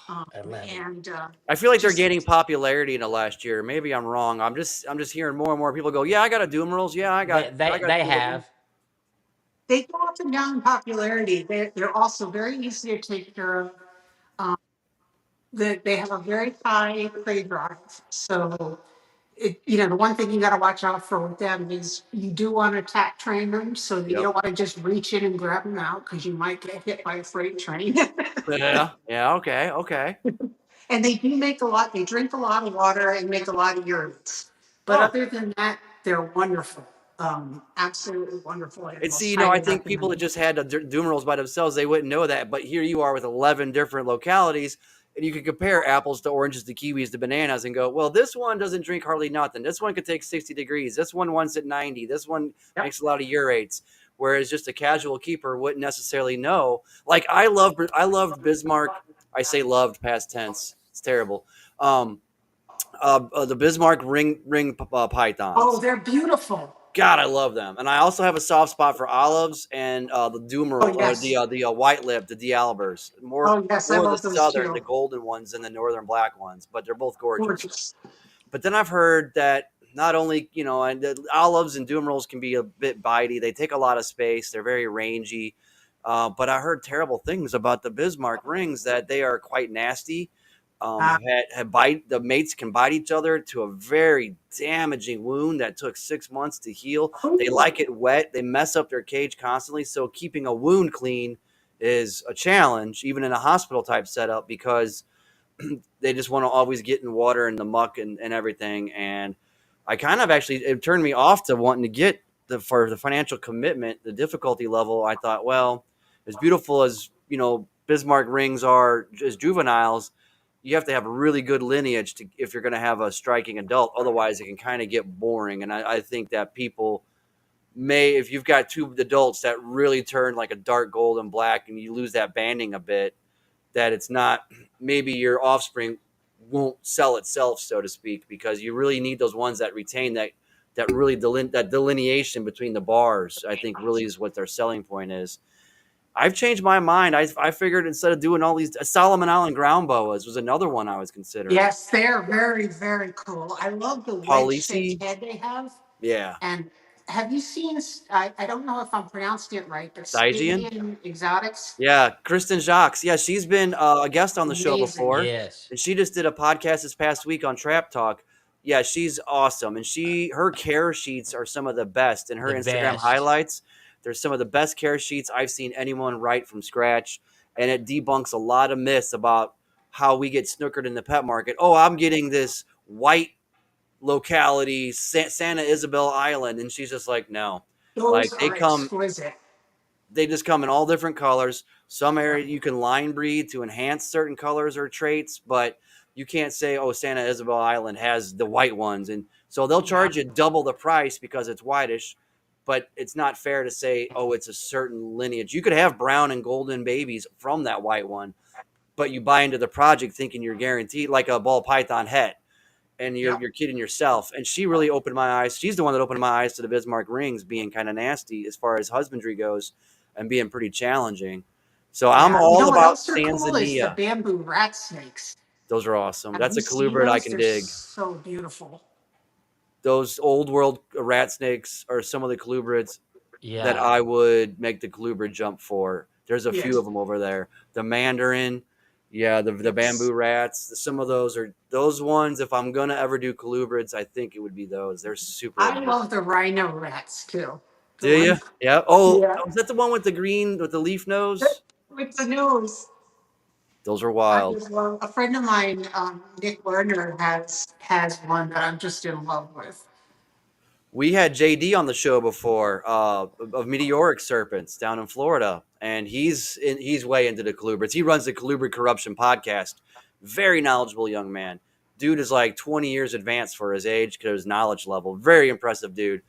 Um, 11. and I feel like they're just gaining popularity in the last year. Maybe I'm wrong. I'm just hearing more and more people go, "Yeah, I got a Dumerals. Yeah, I got They two of them." have. they go up and down in popularity. They're also very easy to take care of. Um, they have a very high prey drive. So, the one thing you got to watch out for with them is you do want to tack train them. So that you Yep. don't want to just reach in and grab them out because you might get hit by a freight train. Yeah. Yeah. Okay. Okay. And they do make a lot, they drink a lot of water and make a lot of urites. But Oh, other than that, they're wonderful. Absolutely wonderful and animals. see, I Highly think people that recommended. just had the Dumerals by themselves, they wouldn't know that. But here you are with 11 different localities, and you can compare apples to oranges to kiwis to bananas and go, well, this one doesn't drink hardly nothing. This one could take 60 degrees. This one wants at 90. This one Yep. makes a lot of urates. Whereas just a casual keeper wouldn't necessarily know. Like I loved Bismarck. I say loved past tense. It's terrible. Um, the Bismarck ring Oh, pythons. they're beautiful. God, I love them, and I also have a soft spot for olives and the Oh, Dumeral or yes. the white lip, the Dialbers. More Oh, yes. I more the love those southern, the too. golden ones, than the northern black ones, but they're both gorgeous. Gorgeous. But then I've heard that not only and the olives and Dumerals can be a bit bitey. They take a lot of space. They're very rangy. But I heard terrible things about the Bismarck rings that they are quite nasty. Uh, Have bite the mates can bite each other to a very damaging wound that took 6 months to heal. They oh, like it wet. They mess up their cage constantly. So keeping a wound clean is a challenge, even in a hospital type setup, because they just want to always get in water and the muck and everything. And I kind of actually, it turned me off to wanting to get for the financial commitment, the difficulty level. I thought, well, as beautiful as, Bismarck rings are as juveniles, you have to have a really good lineage if you're going to have a striking adult. Otherwise, it can kind of get boring. And I think that people if you've got two adults that really turn like a dark gold and black and you lose that banding a bit, that it's not, maybe your offspring won't sell itself, so to speak, because you really need those ones that retain that really that delineation between the bars. I think really is what their selling point is. I've changed my mind. I figured instead of doing all these Solomon Island ground boas was another one I was considering. yes, they're very, very cool. I love the wedge shaped Palisi, head they have. yeah, And have you seen, I don't know if I'm pronouncing it right, but Stygian, Stygian Exotics? yeah, Kristen Jacques, yeah, she's been a guest on the show Amazing. before, Yes. and she just did a podcast this past week on Trap Talk. Yeah, she's awesome, and her care sheets are some of the best, and her The Instagram best. highlights. There's some of the best care sheets I've seen anyone write from scratch, and it debunks a lot of myths about how we get snookered in the pet market. Oh, I'm getting this white locality, Santa Isabel Island, and she's just like, no. Those Like are exquisite. they just come in all different colors. Some area you can line breed to enhance certain colors or traits, but you can't say, oh, Santa Isabel Island has the white ones. And so they'll Yeah. charge you double the price because it's whitish, but it's not fair to say, oh, it's a certain lineage. You could have brown and golden babies from that white one, but you buy into the project thinking you're guaranteed, like a ball python het, and Yep. you're kidding yourself. And she really opened my eyes. She's the one that opened my eyes to the Bismarck rings being kind of nasty as far as husbandry goes and being pretty challenging. So I'm Yeah. You know all what about else are cool is the Tanzania. bamboo rat snakes. Those are awesome. Have That's you a seen colubrid I those? can They're dig. so beautiful. Those old world rat snakes are some of the colubrids that Yeah. I would make the colubrid jump for. There's a few Yes. of them over there. The mandarin, yeah, the Yes. bamboo rats. Some of those are those ones. If I'm gonna ever do colubrids, I think it would be those. They're super I amazing. love the rhino rats too. The Do you? one, Yeah. Oh, yeah, is that the one with the green with the leaf nose? with the nose. Those are I wild. just love. A friend of mine, Nick Lerner, has one that I'm just in love with. We had JD on the show before of Meteoric Serpents down in Florida, and he's way into the colubrids. He runs the Colubrid Corruption podcast. Very knowledgeable young man. Dude is like 20 years advanced for his age because his knowledge level. Very impressive dude.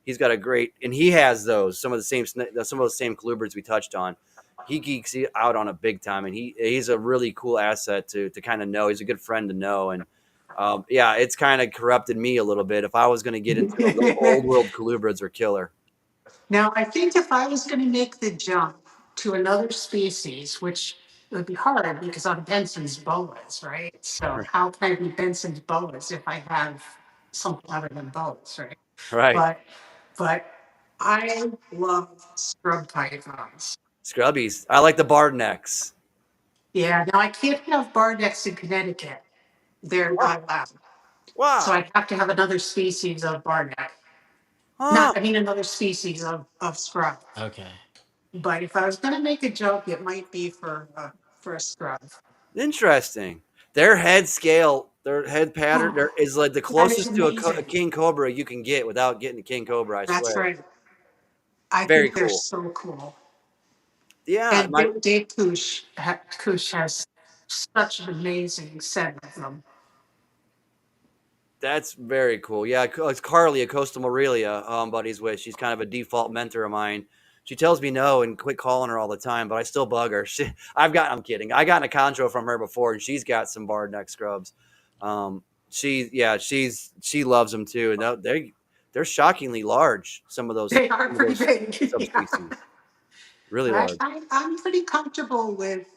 He's got a great, and he has those some of the same colubrids we touched on. He geeks out on it big time, and he's a really cool asset to kind of know. He's a good friend to know, and yeah, it's kind of corrupted me a little bit. If I was going to get into them, those old world colubrids are killer. Now, I think if I was going to make the jump to another species, which would be hard because I'm Benson's Boas, right? So Right. how can I be Benson's Boas if I have something other than Boas, right? Right. But I love scrub pythons. Scrubbies. I like the barred necks. Yeah, now I can't have bardecks in Connecticut. They're not allowed. So Wow. I have to have another species of bardeck. Huh. Not, I mean, another species of scrub. Okay. But if I was going to make a joke, it might be for a scrub. Interesting. Their head scale, their head pattern, there is like the That is closest to a amazing. king cobra you can get without getting a king cobra. I That's swear. right. I Very think they're cool. so cool. Yeah. And Dave Kush has such an amazing set of them. That's very cool. Yeah, it's Carly, a Coastal Morelia buddies with. She's kind of a default mentor of mine. She tells me no and quit calling her all the time, but I still bug her. I'm kidding. I got a chondro from her before, and she's got some barred neck scrubs. She loves them too, and they're shockingly large. Some of those They are pretty big. subspecies, Yeah. really But large. I'm pretty comfortable with,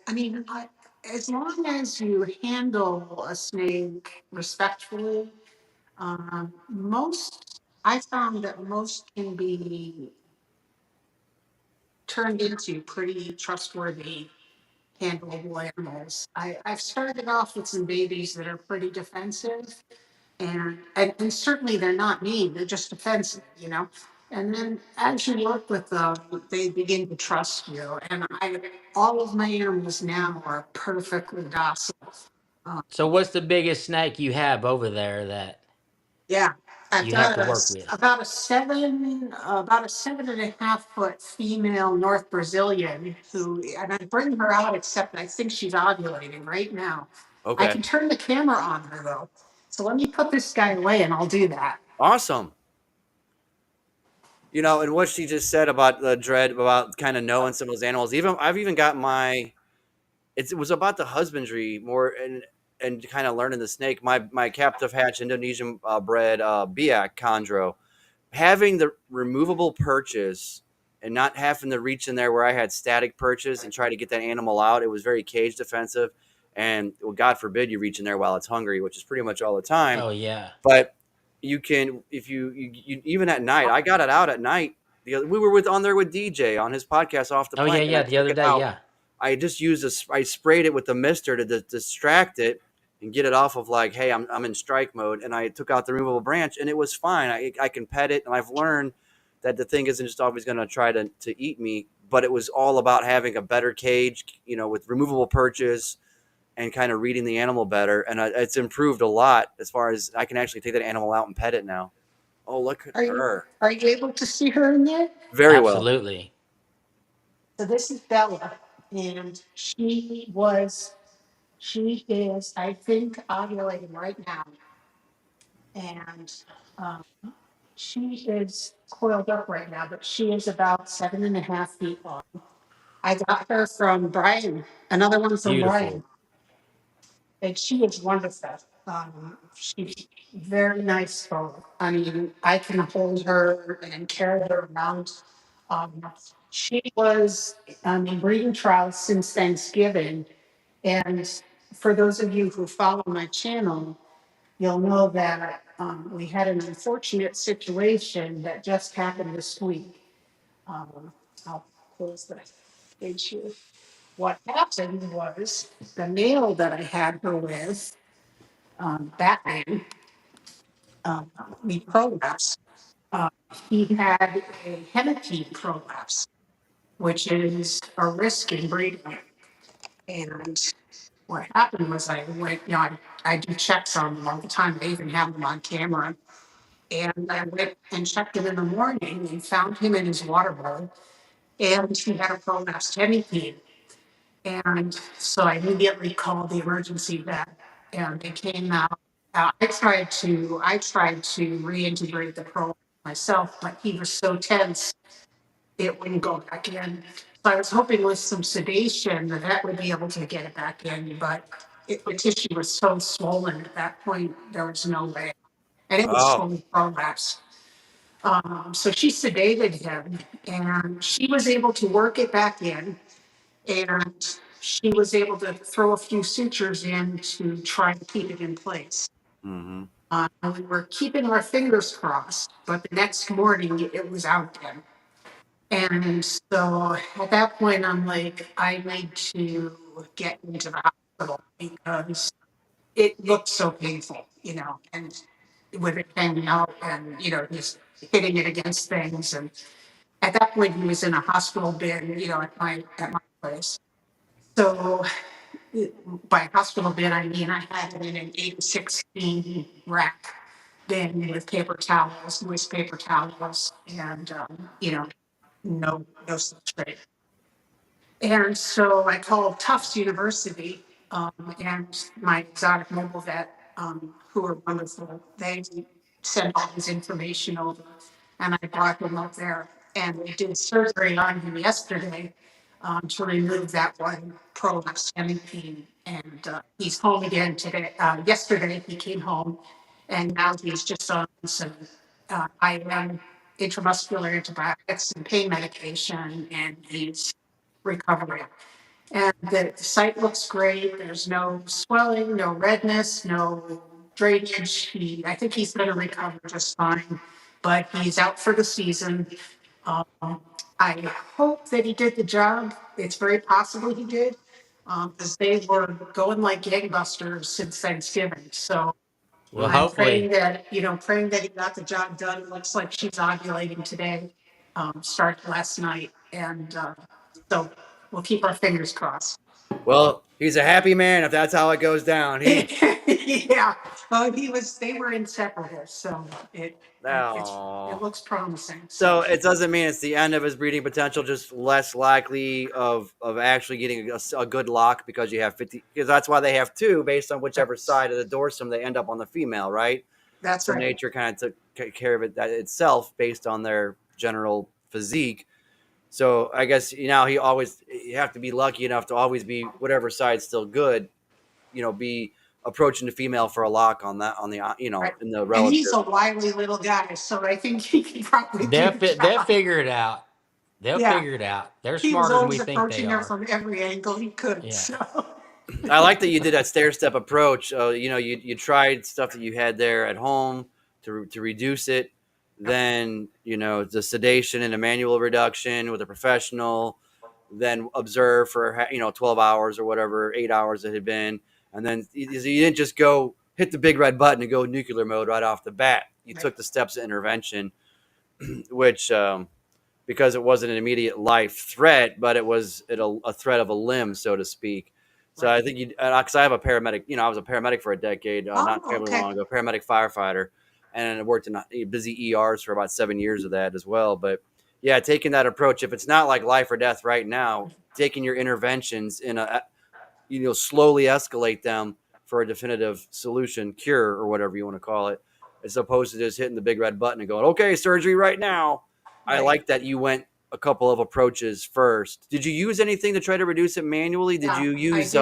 as long as you handle a snake respectfully, I found that most can be turned into pretty trustworthy, handleable animals. I've started off with some babies that are pretty defensive, and certainly they're not mean, they're just defensive, you know? And then as you work with them, they begin to trust you. And all of my animals now are perfectly docile. So what's the biggest snake you have over there that Yeah, I've you have got to work with? about a 7.5 foot female North Brazilian and I bring her out, except I think she's ovulating right now. I Okay, can turn the camera on her though. So let me put this guy away and I'll do that. awesome. And what she just said about the dread about kind of knowing some of those animals. I've even got my. It was about the husbandry more and kind of learning the snake. My captive hatch Indonesian bred Biak chondro, having the removable perches and not having to reach in there where I had static perches and try to get that animal out. It was very cage defensive, and well, God forbid you reach in there while it's hungry, which is pretty much all the time. Oh yeah. But you can if you even at night. I got it out at night. We were on there with DJ on his podcast Off the Oh yeah, Plank, and yeah. I The took other it day, out. yeah. I just I sprayed it with the mister to distract it and get it off of like, hey, I'm in strike mode, and I took out the removable branch, and it was fine. I can pet it, and I've learned that the thing isn't just always going to try to eat me, but it was all about having a better cage, with removable perches and kind of reading the animal better. And it's improved a lot as far as I can actually take that animal out and pet it now. Oh, look at her. Are you able to see her in there? Very well. Absolutely. So this is Bella, and she is, I think, ovulating right now. And um, she is coiled up right now, but she is about 7.5 feet long. I got her from Brian, another one from Brian, Beautiful. and she is wonderful. She's very nice soul. I mean, I can hold her and carry her around. Um, she was in breeding trials since Thanksgiving. And for those of you who follow my channel, you'll know that we had an unfortunate situation that just happened this week. I'll close the page here. What happened was the male that I had her with, Batman, we prolapsed. He had a hemipene prolapse, which is a risk in breeding. And what happened was I went, I do checks on them all the time. I even have them on camera. And I went and checked him in the morning and found him in his water bowl. And he had a prolapsed hemipene. And so I immediately called the emergency vet, and they came out. I tried to reintegrate the prolapse myself, but he was so tense it wouldn't go back in. So I was hoping with some sedation the vet would be able to get it back in, but the tissue was so swollen at that point, there was no way. And it was Oh. fully prolapsed. So she sedated him and she was able to work it back in. And she was able to throw a few sutures in to try to keep it in place. Mm-hmm. We were keeping our fingers crossed, but the next morning it was out again. And so at that point, I'm like, I need to get into the hospital because it looked so painful, and with it hanging out and, just hitting it against things. And at that point, he was in a hospital bed, at my place. So by hospital bed, I mean, I had it in an 8-16 rack bin with paper towels, moist paper towels, and, no substrate. And so I called Tufts University, and my exotic mobile vet, who are wonderful. They sent all his information over, and I brought him up there. And we did surgery on him yesterday to remove that one prolapse hemipene. And he's home again today. Yesterday he came home, and now he's just on some IM intramuscular antibiotics and pain medication, and he's recovering. And the site looks great. There's no swelling, no redness, no drainage. I think he's going to recover just fine, but he's out for the season. I hope that he did the job. It's very possible he did, because they were going like gangbusters since Thanksgiving. So Well, I'm praying hopefully, that, praying that he got the job done. Looks like she's ovulating today, started last night. And so we'll keep our fingers crossed. Well, he's a happy man if that's how it goes down. Yeah, well, they were inseparable, so it Oh. looks promising. So it doesn't mean it's the end of his breeding potential, just less likely of actually getting a good lock because you have 50, because that's why they have two based on whichever side of the dorsum they end up on the female, right? That's So right. nature kind of took care of it itself based on their general physique. So I guess you have to be lucky enough to always be whatever side's still good, be approaching the female for a lock on that, on the Right. in the And relative. he's a wily little guy, so I think he can probably do the they'll job. figure it out. They'll Yeah, figure it out. They're he was smarter than we always think they approaching her are. from every angle he could. Yeah. So I like that you did that stair step approach. You tried stuff that you had there at home to reduce it. Then the sedation and a manual reduction with a professional. Then observe for 12 hours or whatever, 8 hours it had been, and then you didn't just go hit the big red button and go nuclear mode right off the bat. You took the steps of intervention. which because it wasn't an immediate life threat, but it was a threat of a limb, so to speak. So I think because I have a paramedic, I was a paramedic for a decade, not Oh, terribly okay. long ago, paramedic firefighter, and I worked in busy ERs for about 7 years of that as well. But yeah, taking that approach, if it's not like life or death right now, taking your interventions in slowly escalate them for a definitive solution, cure, or whatever you want to call it, as opposed to just hitting the big red button and going, okay, surgery right now. I Right. like that you went a couple of approaches first. Did you use anything to try to reduce it manually? Did Yeah, you I use did.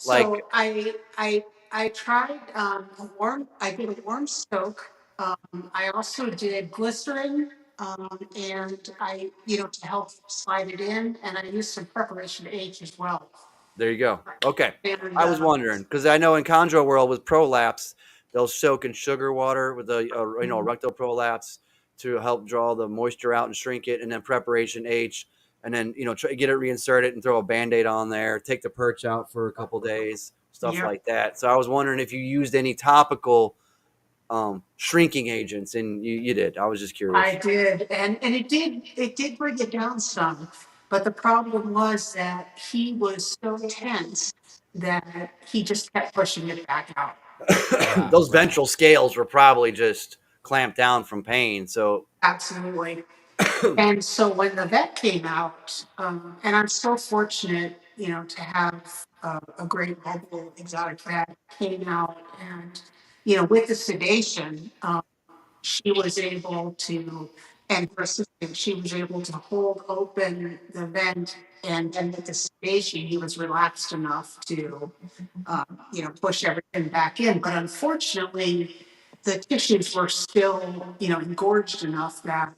like So I tried a warm. I did a warm soak. I also did glycerin, and to help slide it in, and I used some preparation H as well. there you go. Okay. And I was wondering because I know in Chondro World with prolapse, they'll soak in sugar water with a rectal prolapse to help draw the moisture out and shrink it, and then preparation H, and then try to get it reinserted and throw a Band-Aid on there, take the perch out for a couple days, stuff yeah, like that. So I was wondering if you used any topical shrinking agents, and you did. I was just I curious. did, and it did bring it down some, but the problem was that he was so tense that he just kept pushing it back out. Right, Those right. ventral scales were probably just clamped down from pain. So Absolutely. And so when the vet came out, and I'm so fortunate, to have a great mobile exotic vet came out, and with the sedation, she was able to, and her assistant, she was able to hold open the vent, and then with the sedation, he was relaxed enough to, push everything back in. But unfortunately, the tissues were still, engorged enough that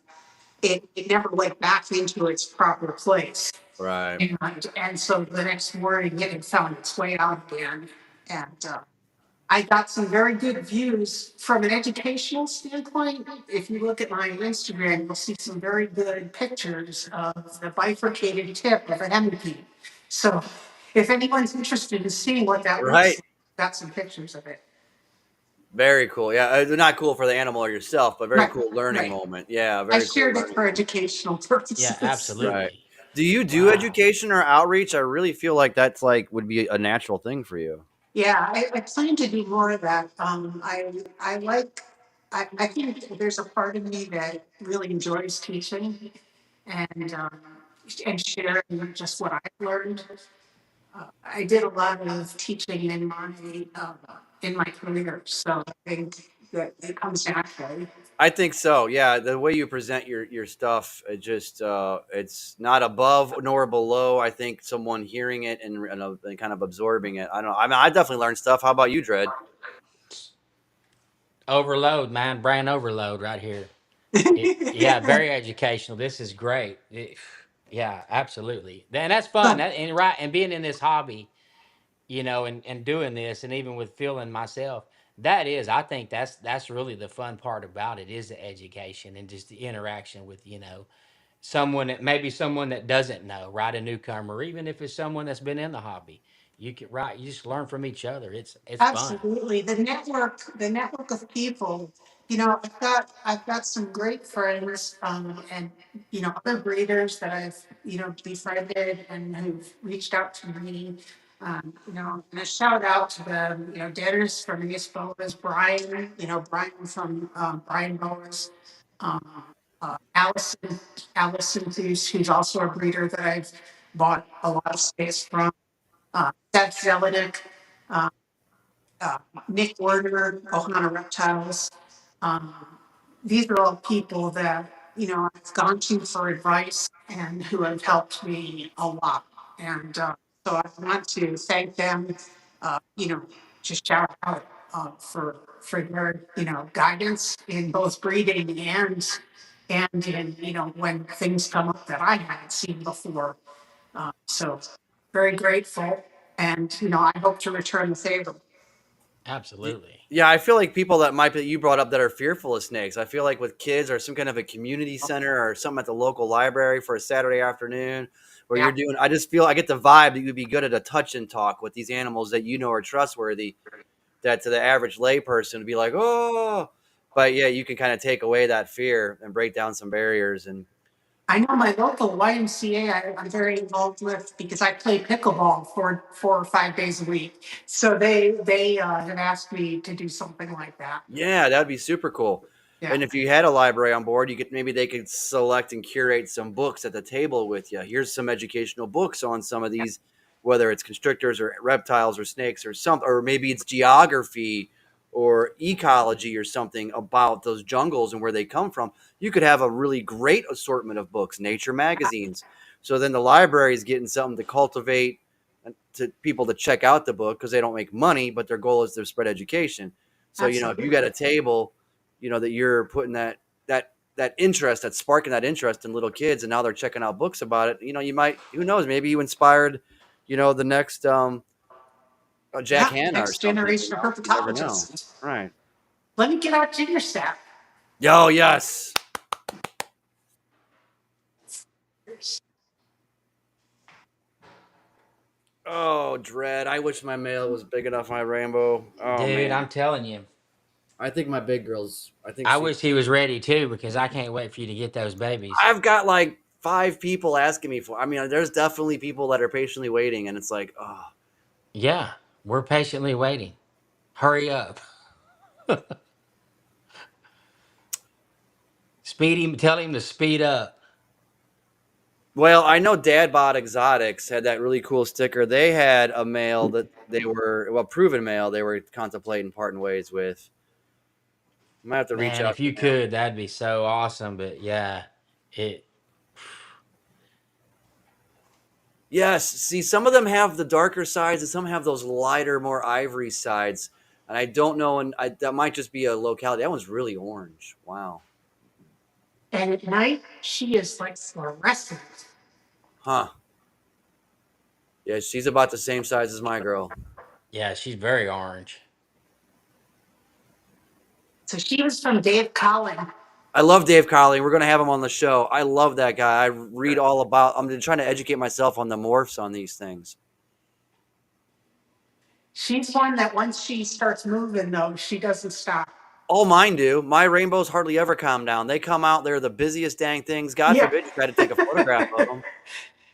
it never went back into its proper place. right. And so the next morning it had found its way out again. And I got some very good views from an educational standpoint. If you look at my Instagram, you'll see some very good pictures of the bifurcated tip of an hemipede. So if anyone's interested in seeing what that looks Right. like, got some pictures of it. Very cool. Yeah, not cool for the animal or yourself, but very Right, cool learning right. moment. Yeah, I very cool shared it learning for moment. educational Yeah, purposes. Right. absolutely. Do you do Wow. education or outreach? I really feel like that's like would be a natural thing for you. Yeah, I plan to do more of that. I like, I think there's a part of me that really enjoys teaching and, and sharing just what I've learned. I did a lot of teaching in my career, so I think that it comes naturally. I think so. Yeah, the way you present your stuff, it's not above nor below. I think someone hearing it and kind of absorbing it. I don't know. I mean, I definitely learned stuff. How about you, Dred? Overload, man. Brain overload right here. Yeah, very educational. This is great. Yeah, absolutely. And that's fun. So, And right, and being in this hobby, and doing this, and even with feeling myself, that is, I think that's really the fun part about it is the education and just the interaction with someone that doesn't know, right, a newcomer, or even if it's someone that's been in the hobby. You just learn from each other. It's fun. absolutely. The network of people, I've got some great friends, and, other breeders that I've, befriended and who've reached out to me. And a shout out to them, Dennis from Ace Boas, Brian, Brian from, Brian Boas, um, Allison, who's also a breeder that I've bought a lot of space from, Seth Zelenik, uh, Nick Werner, Ohana Reptiles. Um, these are all people that, I've gone to for advice and who have helped me a lot. And so I want to thank them, just shout out for their, guidance in both breeding and in, when things come up that I hadn't seen before. So very grateful. And, I hope to return the favor. Absolutely. Yeah, I feel like people that you brought up that are fearful of snakes. I feel like with kids or some kind of a community center or something at the local library for a Saturday afternoon where Yeah. you're doing. I just feel I get the vibe that you'd be good at a touch and talk with these animals that are trustworthy. That to the average layperson would be like, oh. but yeah, you can kind of take away that fear and break down some barriers. And I know my local YMCA I'm very involved with because I play pickleball 4 or 5 days a week. So they have asked me to do something like that. yeah, that'd be super cool. Yeah. And if you had a library on board, you could maybe they could select and curate some books at the table with you. Here's some educational books on some of these, whether it's constrictors or reptiles or snakes or something, or maybe it's geography or ecology or something about those jungles and where they come from. You could have a really great assortment of books, nature magazines. So then the library is getting something to cultivate to people to check out the book because they don't make money, but their goal is to spread education. So, if you got a table, that you're putting that interest, that's sparking that interest in little kids, and now they're checking out books about it. You might, who knows, maybe you inspired, the next Jack Yeah, Hanna or next something. generation of You never know. herpetologists. Right. Let me get out ginger snap. Yo, yes. Oh, dread. I wish my male was big enough, my rainbow. Oh, Dude, man. I'm telling you. I think my big girl's, I think I she, wish he was ready too, because I can't wait for you to get those babies. I've got like 5 people asking me for, I mean, there's definitely people that are patiently waiting, and it's like, oh, Yeah, we're patiently waiting. Hurry up. Speed him, tell him to speed up. well, I know Dad Bod Exotics had that really cool sticker. They had a male that they were, well, proven male, they were contemplating parting ways with. I might have to reach Man, out if to you him. could, that'd be so awesome. But yeah, it Yes. See, some of them have the darker sides and some have those lighter, more ivory sides. And I don't know. And that might just be a locality. That one's really orange. Wow. And at night, she is like fluorescent. Huh. Yeah. She's about the same size as my girl. yeah, she's very orange. So she was from Dave Collin. I love Dave Colley. We're going to have him on the show. I love that guy. I read all about, I'm trying to educate myself on the morphs on these things. She's one that once she starts moving, though, she doesn't stop. All mine do. My rainbows hardly ever calm down. They come out. They're the busiest dang things. God Yeah. forbid you try to take a photograph of them.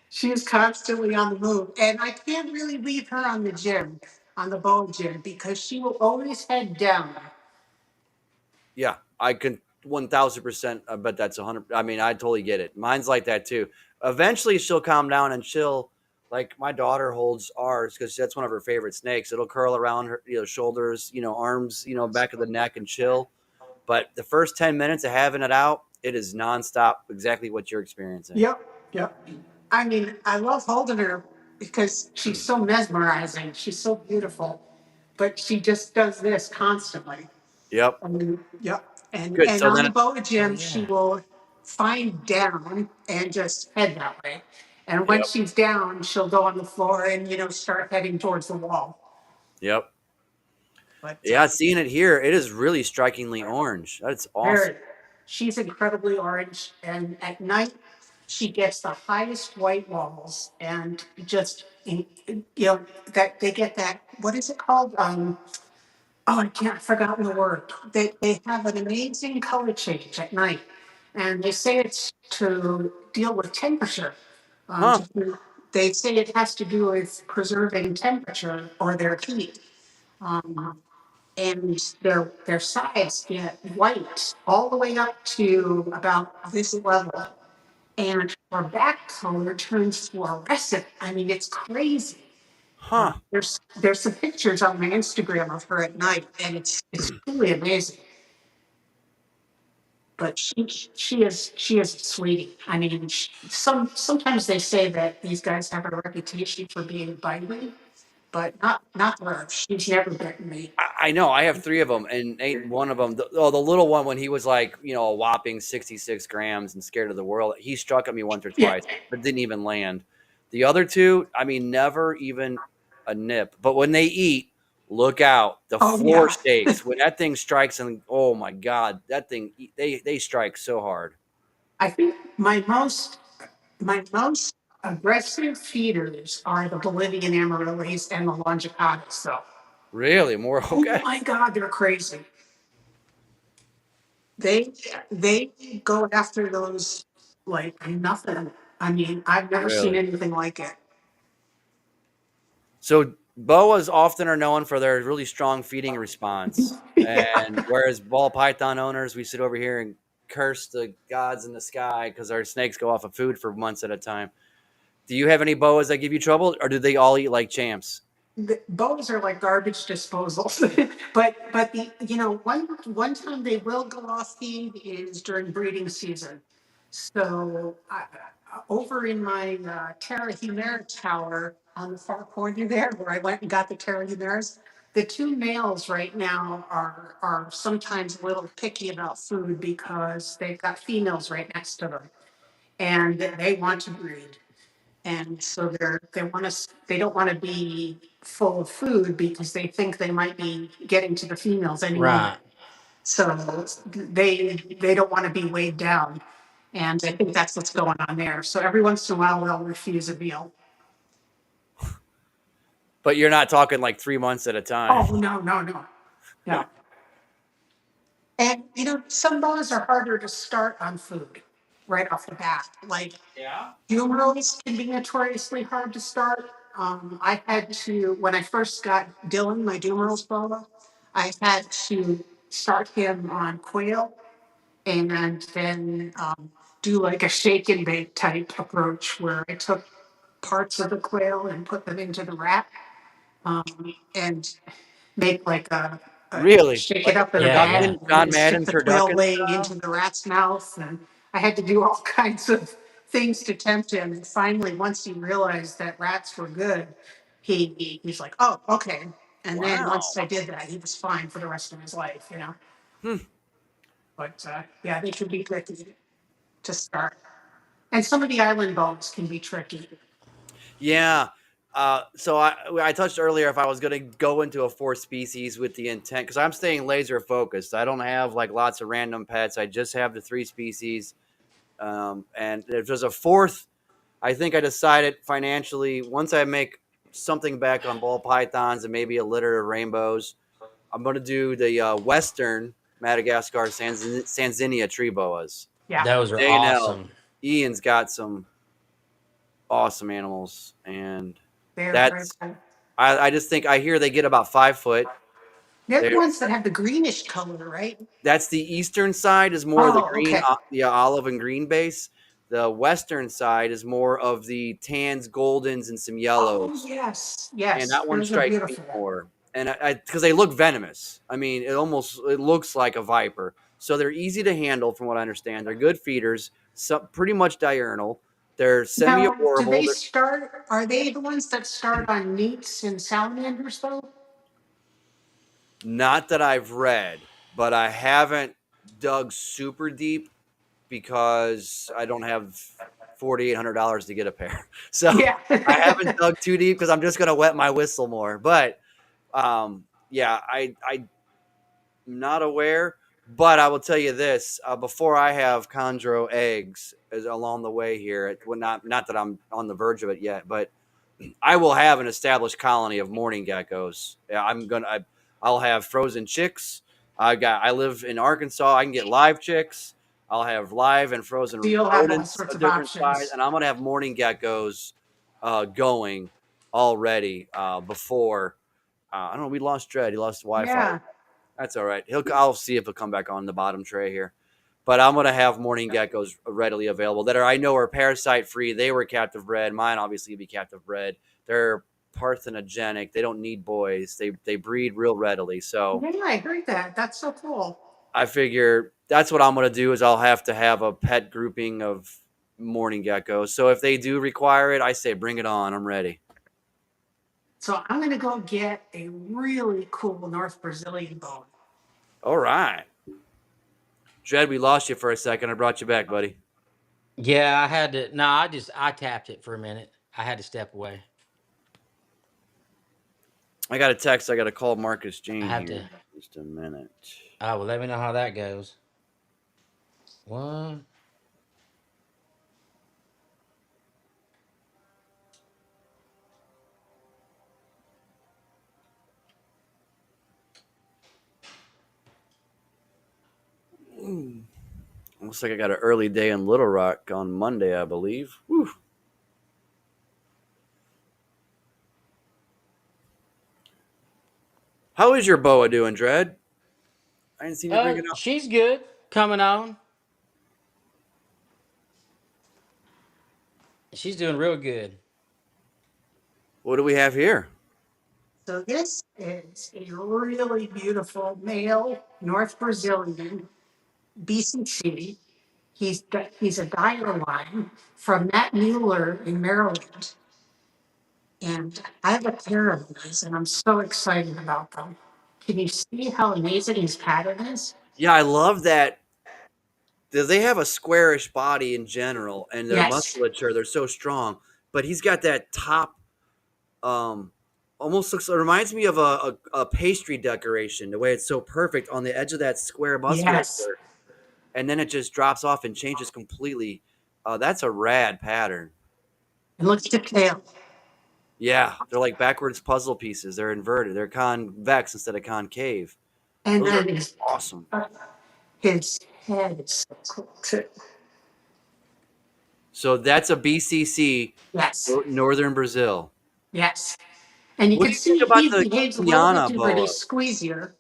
She is constantly on the move. And I can't really leave her on the gym, on the bow gym, because she will always head down. Yeah, I can 1000%. I bet that's 100. I mean, I totally get it. Mine's like that too. Eventually, she'll calm down and she'll, like my daughter holds ours because that's one of her favorite snakes. It'll curl around her, shoulders, arms, back of the neck and chill. But the first 10 minutes of having it out, it is nonstop. Exactly what you're experiencing. Yep, yep. I mean, I love holding her because she's so mesmerizing. She's so beautiful, but she just does this constantly. Yep. I mean, yep. And Good. and So on then, the boa Oh gym, she yeah. will find down and just head that way. And yep, once she's down, she'll go on the floor and start heading towards the wall. yep. But Yeah, seeing it here, it is really strikingly orange. That's awesome. very, she's incredibly orange, and at night she gets the highest white walls, and just that they get that, what is it called? Oh, I can't, I've forgotten the word. They have an amazing color change at night, and they say it's to deal with temperature. Huh. They say it has to do with preserving temperature or their heat. And their sides get white all the way up to about this level, and her back color turns fluorescent. I mean, it's crazy. Huh. There's some pictures on my Instagram of her at night, and it's truly amazing. But she is a sweetie. I mean, sometimes they say that these guys have a reputation for being bitey, but not her. She's never bitten me. I know. I have 3 of them, and ain't one of them. The little one, when he was like, a whopping 66 grams and scared of the world, he struck at me once or Yeah. twice, but didn't even land. The other 2, I mean, never even a nip. But when they eat, look out. The Oh, floor yeah. shakes when that thing strikes, and oh my God, that thing, they strike so hard. I think my most aggressive feeders are the Bolivian amaryllis and the longicatas. So, Really, more oh okay. my God, they're crazy. They they go after those like nothing. I mean, I've never seen Really? anything like it. So boas often are known for their really strong feeding response, Yeah. and whereas ball python owners, we sit over here and curse the gods in the sky because our snakes go off of food for months at a time. Do you have any boas that give you trouble, or do they all eat like champs? The bows are like garbage disposal. But the one time they will go off feed is during breeding season. So over in my Terra Humera tower on the far corner there, where I went and got the Terra Humeras, the two males right now are sometimes a little picky about food because they've got females right next to them, and they want to breed. And so they don't want to be full of food because they think they might be getting to the females any moment. Right. So they don't want to be weighed down. And I think that's what's going on there. So every once in a while they'll refuse a meal. But you're not talking like 3 months at a time. Oh no. And some boas are harder to start on food right off the bat. Like funerals can be notoriously hard to start. I had to, when I first got Dylan, my Dumerals boa, I had to start him on quail and then do like a shake and bake type approach where I took parts of the quail and put them into the rat and make like a Really, shake it like a up in a Yeah, bag yeah. turducken, John and stick Madden the quail turducken leg style. into the rat's mouth. And I had to do all kinds of things to tempt him. And finally, once he realized that rats were good, he's like, oh, okay. And then Wow. once I did that, he was fine for the rest of his life. Hmm. But yeah, they can be tricky to start. And some of the island bones can be tricky. Yeah. So I touched earlier if I was going to go into a fourth species with the intent, because I'm staying laser focused. I don't have like lots of random pets. I just have the three species. And if there's a fourth, I think I decided financially, once I make something back on ball pythons and maybe a litter of rainbows, I'm going to do the Western Madagascar Sanzinia tree boas. Yeah, Those are J&L, awesome. Ian's got some awesome animals, and they're very that's cool. I just think I hear they get about 5 foot. They're the They're, ones that have the greenish color, right? that's the eastern side is more of the Oh, green, okay. the olive and green base. The western side is more of the tans, goldens, and some Oh, yellows. And yes. that one Those are strikes me beautiful. more. And I because they look venomous. I mean, it looks like a viper. So they're easy to handle, from what I understand. They're good feeders, pretty much diurnal. They're Now, do semi-arborable. they start, are they the ones that start on newts and salamanders though? Not that I've read, but I haven't dug super deep because I don't have $4,800 to get a pair. So Yeah. I haven't dug too deep because I'm just gonna wet my whistle more. But yeah, I'm not aware. But I will tell you this: before I have chondro eggs along the way here, not that I'm on the verge of it yet, but I will have an established colony of mourning geckos. Yeah, I'll have frozen chicks. I live in Arkansas. I can get live chicks. I'll have live and So frozen you'll have all rodents sorts of of different size, options. and I'm gonna have mourning geckos going already before. I don't know. We lost Dred. He lost Wi-Fi. Yeah. That's all right. I'll see if he'll come back on the bottom tray here. But I'm gonna have mourning geckos readily available that I know are parasite free. They were captive bred. Mine obviously be captive bred. They're parthenogenic. They don't need boys. They breed real readily. So Yeah, I heard that. That's so cool. I figure that's what I'm gonna do is I'll have to have a pet grouping of mourning geckos. So if they do require it, I say bring it on. I'm ready. So I'm going to go get a really cool North Brazilian bone. All right. Jed, we lost you for a second. I brought you back, buddy. Yeah, I had to. No, I tapped it for a minute. I had to step away. I got a text. I got to call Marcus I Jane have here. to. Just a minute. Oh, well, let me know how that goes. What? Looks like I got an early day in Little Rock on Monday, I believe. Whew. How is your boa doing, Dred? I didn't see you bring it up. She's good. Coming on. She's doing real good. What do we have here? So this is a really beautiful male North Brazilian BCC. He's a dire line from Matt Mueller in Maryland. And I have a pair of these and I'm so excited about them. Can you see how amazing his pattern is? Yeah, I love that. They have a squarish body in general, and their Yes. musculature, they're so strong. But he's got that top, almost looks, it reminds me of a pastry decoration, the way it's so perfect on the edge of that square musculature. Yes. And then it just drops off and changes completely. That's a rad pattern. And look at the tail. Yeah, they're like backwards puzzle pieces. They're inverted. They're convex instead of concave. And Those are then awesome. his head is so cool too. So that's a BCC, Yes. Northern Brazil. Yes. And you What can do you think see about he the behaves a little Guyana bit different. boa? He's squeezier.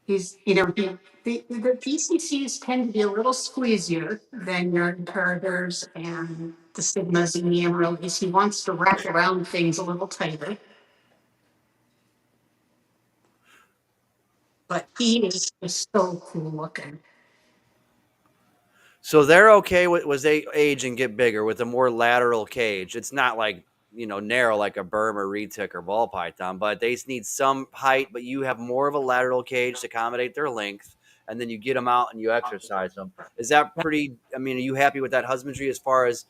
He's, the PCCs tend to be a little squeezier than your imperators and the sigmas and the amaryllis. He wants to wrap around things a little tighter. But he is just so cool looking. So they're okay with, as they age and get bigger, with a more lateral cage. It's not like, narrow like a Burma retic or ball python, but they need some height, but you have more of a lateral cage to accommodate their length, and then you get them out and you exercise them. Is that pretty, are you happy with that husbandry as far as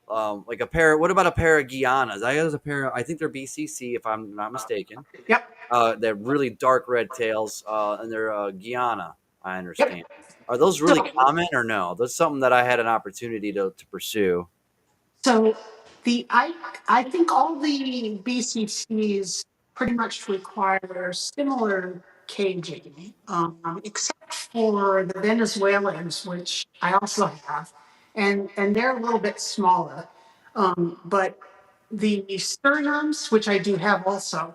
like a pair? What about a pair of Guianas? I think they're BCC if I'm not mistaken. Yep. They're really dark red tails, and they're Guyana, I understand. Yep. Are those really So- common or no? That's something that I had an opportunity to pursue. So I think all the BCCs pretty much require similar caging, except for the Venezuelans, which I also have, and they're a little bit smaller. But the sternums, which I do have also,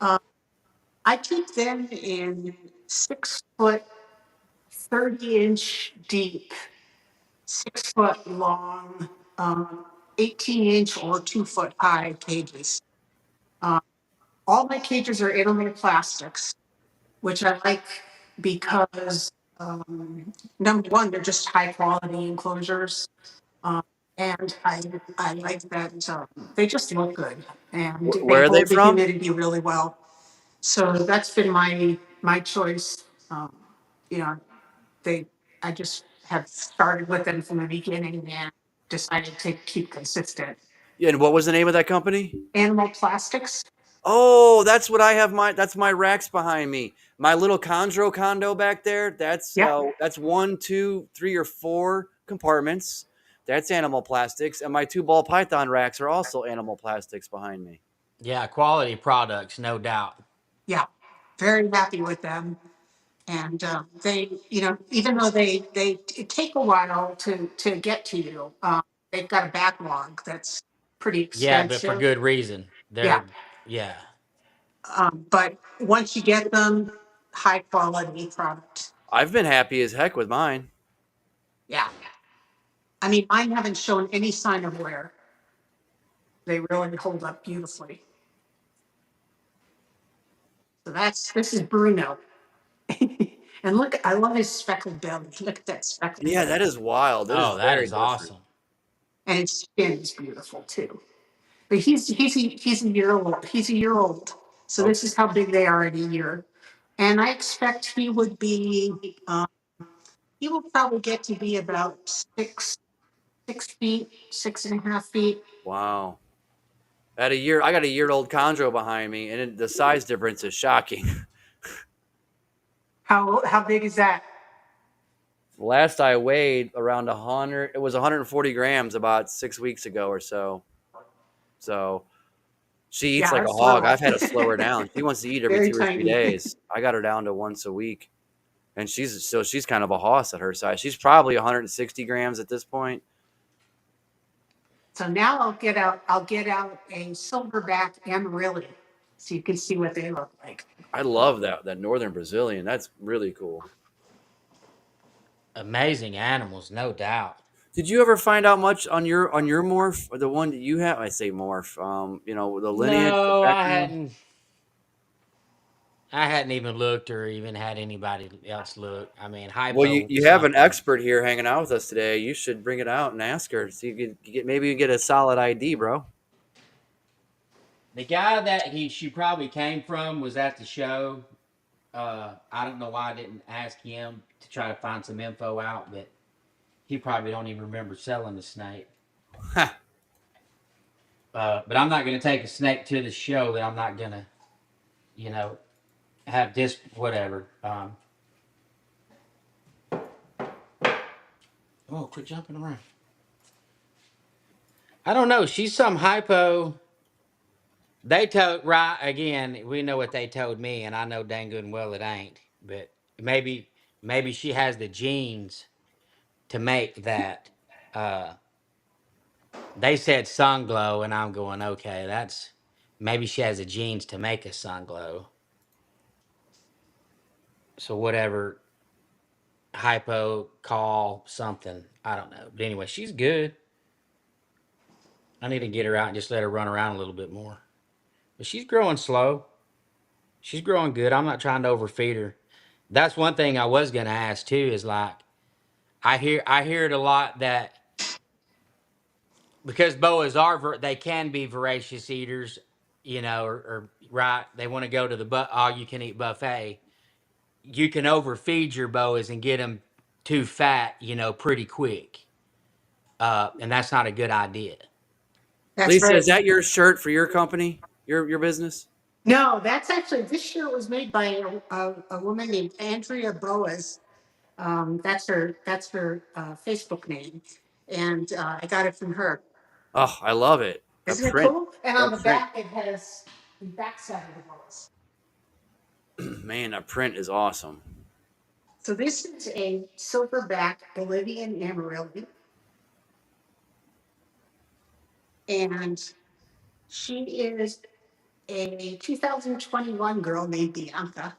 I keep them in 6 foot, 30-inch deep, 6 foot long, 18-inch or 2 foot high cages. All my cages are animal plastics, which I like because number one, they're just high quality enclosures. And I like that they just look good and Where they are they hold the from? humidity really well. So that's been my choice. You know, I just have started with them from the beginning and decided to keep consistent. Yeah, and what was the name of that company? Animal plastics. Oh, that's what I have. That's my racks behind me. My little chondro condo back there. That's Yep. that's 1, 2, 3, or 4 compartments. That's animal plastics, and my 2 ball python racks are also animal plastics behind me. Yeah, quality products, no doubt. Yeah, very happy with them. And they, even though they take a while to get to you, they've got a backlog that's pretty Yeah, but for extensive. good reason. Yeah. Yeah. But once you get them, high quality product. I've been happy as heck with mine. Yeah. I mean, mine haven't shown any sign of wear. They really hold up beautifully. So this is Bruno. And look, I love his speckled belly. Look at that speckled Yeah, belly. that is wild. Oh, that very is different. awesome. And his skin is beautiful too. But he's a year old. He's a year old. So this is how big they are in a year. And I expect he would be. He will probably get to be about 6 feet, 6.5 feet. Wow. At a year, I got a year-old chondro behind me, and the size difference is shocking. How big is that? Last I weighed around 100. It was 140 grams about 6 weeks ago or so. So she eats like a that's hog. little. I've had to slow her down. She wants to eat every Very 2 or 3 tiny. days. I got her down to once a week. and she's kind of a hoss at her size. She's probably 160 grams at this point. So now I'll get out a silverback Amarillo so you can see what they look like. I love that northern Brazilian. That's really cool. Amazing animals, no doubt. Did you ever find out much on your morph, or the one that you have? I say morph. The lineage, the No, background. I hadn't even looked or even had anybody else look. I mean, Well, you, hypo you have an something. expert here hanging out with us today. You should bring it out and ask her. So maybe you get a solid ID, bro. The guy that she probably came from was at the show. I don't know why I didn't ask him to try to find some info out, but he probably don't even remember selling the snake. But I'm not going to take a snake to the show that I'm not going to, you know, have this whatever. Oh, quit jumping around. I don't know. She's some hypo. They told right again. We know what they told me, and I know dang good and well it ain't. But maybe, maybe she has the genes to make that. Uh, they said sun glow, and I'm going okay. That's maybe she has the genes to make a sun glow. So whatever hypo call something. I don't know. But anyway, she's good. I need to get her out and just let her run around a little bit more. But she's growing slow. She's growing good. I'm not trying to overfeed her. That's one thing I was gonna ask too. Is like I hear it a lot that because boas are they can be voracious eaters, or right. They want to go to the all you can eat buffet. You can overfeed your boas and get them too fat, pretty quick. And that's not a good idea. That's Lisa, right. is that your shirt for your company, your business? No, that's actually this shirt was made by a woman named Andrea Boas. That's her Facebook name, and I got it from her. Oh, I love it. The Isn't it print, cool? And on that the print, back it has the backside of the Boas. man, that print is awesome. So this is a silverback Bolivian Amarillo, and she is a 2021 girl named Bianca.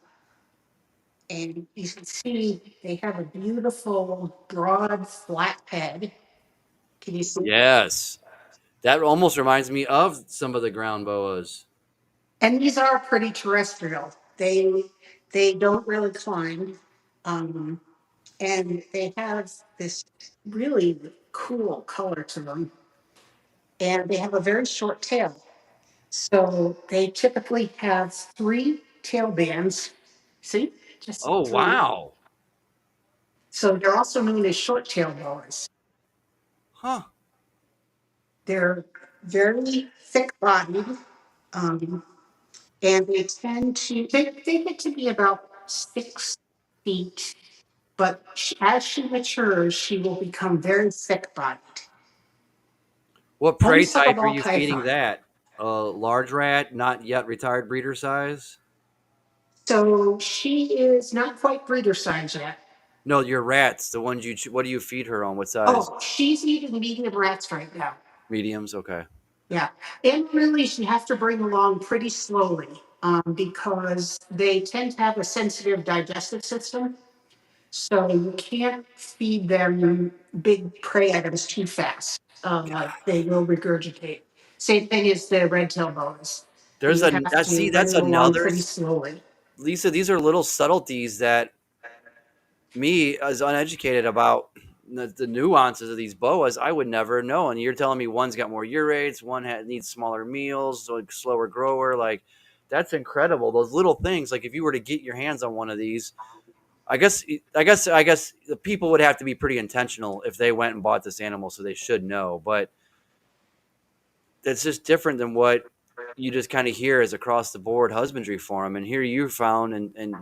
And you can see they have a beautiful, broad, flat head. Can you see? Yes, that almost reminds me of some of the ground boas. And these are pretty terrestrial. They don't really climb, um, and they have this really cool color to them. And they have a very short tail. So they typically have three tail bands. See, just Oh, three. wow. So they're also known as short tail boas. Huh. They're very thick bodied, um, and they get to be about 6 feet. But as she matures, she will become very thick bodied, What prey almost like a type are ball you feeding python. that? A large rat, not yet retired breeder size? So she is not quite breeder size yet. No, your rats, the ones what do you feed her on? What size? Oh, she's eating medium rats right now. Mediums? Okay. Yeah, and really, you have to bring along pretty slowly because they tend to have a sensitive digestive system. So you can't feed them big prey items too fast. They will regurgitate. Same thing as the red tail boas. There's You have to see, bring that's them along another, pretty slowly. Lisa, these are little subtleties that me, as uneducated about the nuances of these boas, I would never know. And you're telling me one's got more urates, one needs smaller meals, so like slower grower. Like, that's incredible. Those little things, like if you were to get your hands on one of these, I guess the people would have to be pretty intentional if they went and bought this animal, so they should know. But that's just different than what you just kind of hear as across the board husbandry for them. And here you found and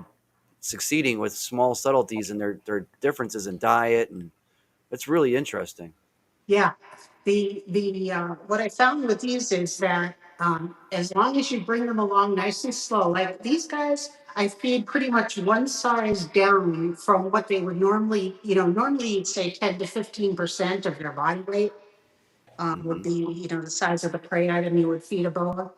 succeeding with small subtleties and their differences in diet, and it's really interesting. Yeah. The what I found with these is that as long as you bring them along nice and slow, like these guys, I feed pretty much one size down from what they would normally, normally you'd say 10 to 15% of their body weight would be, the size of the prey item you would feed a boa.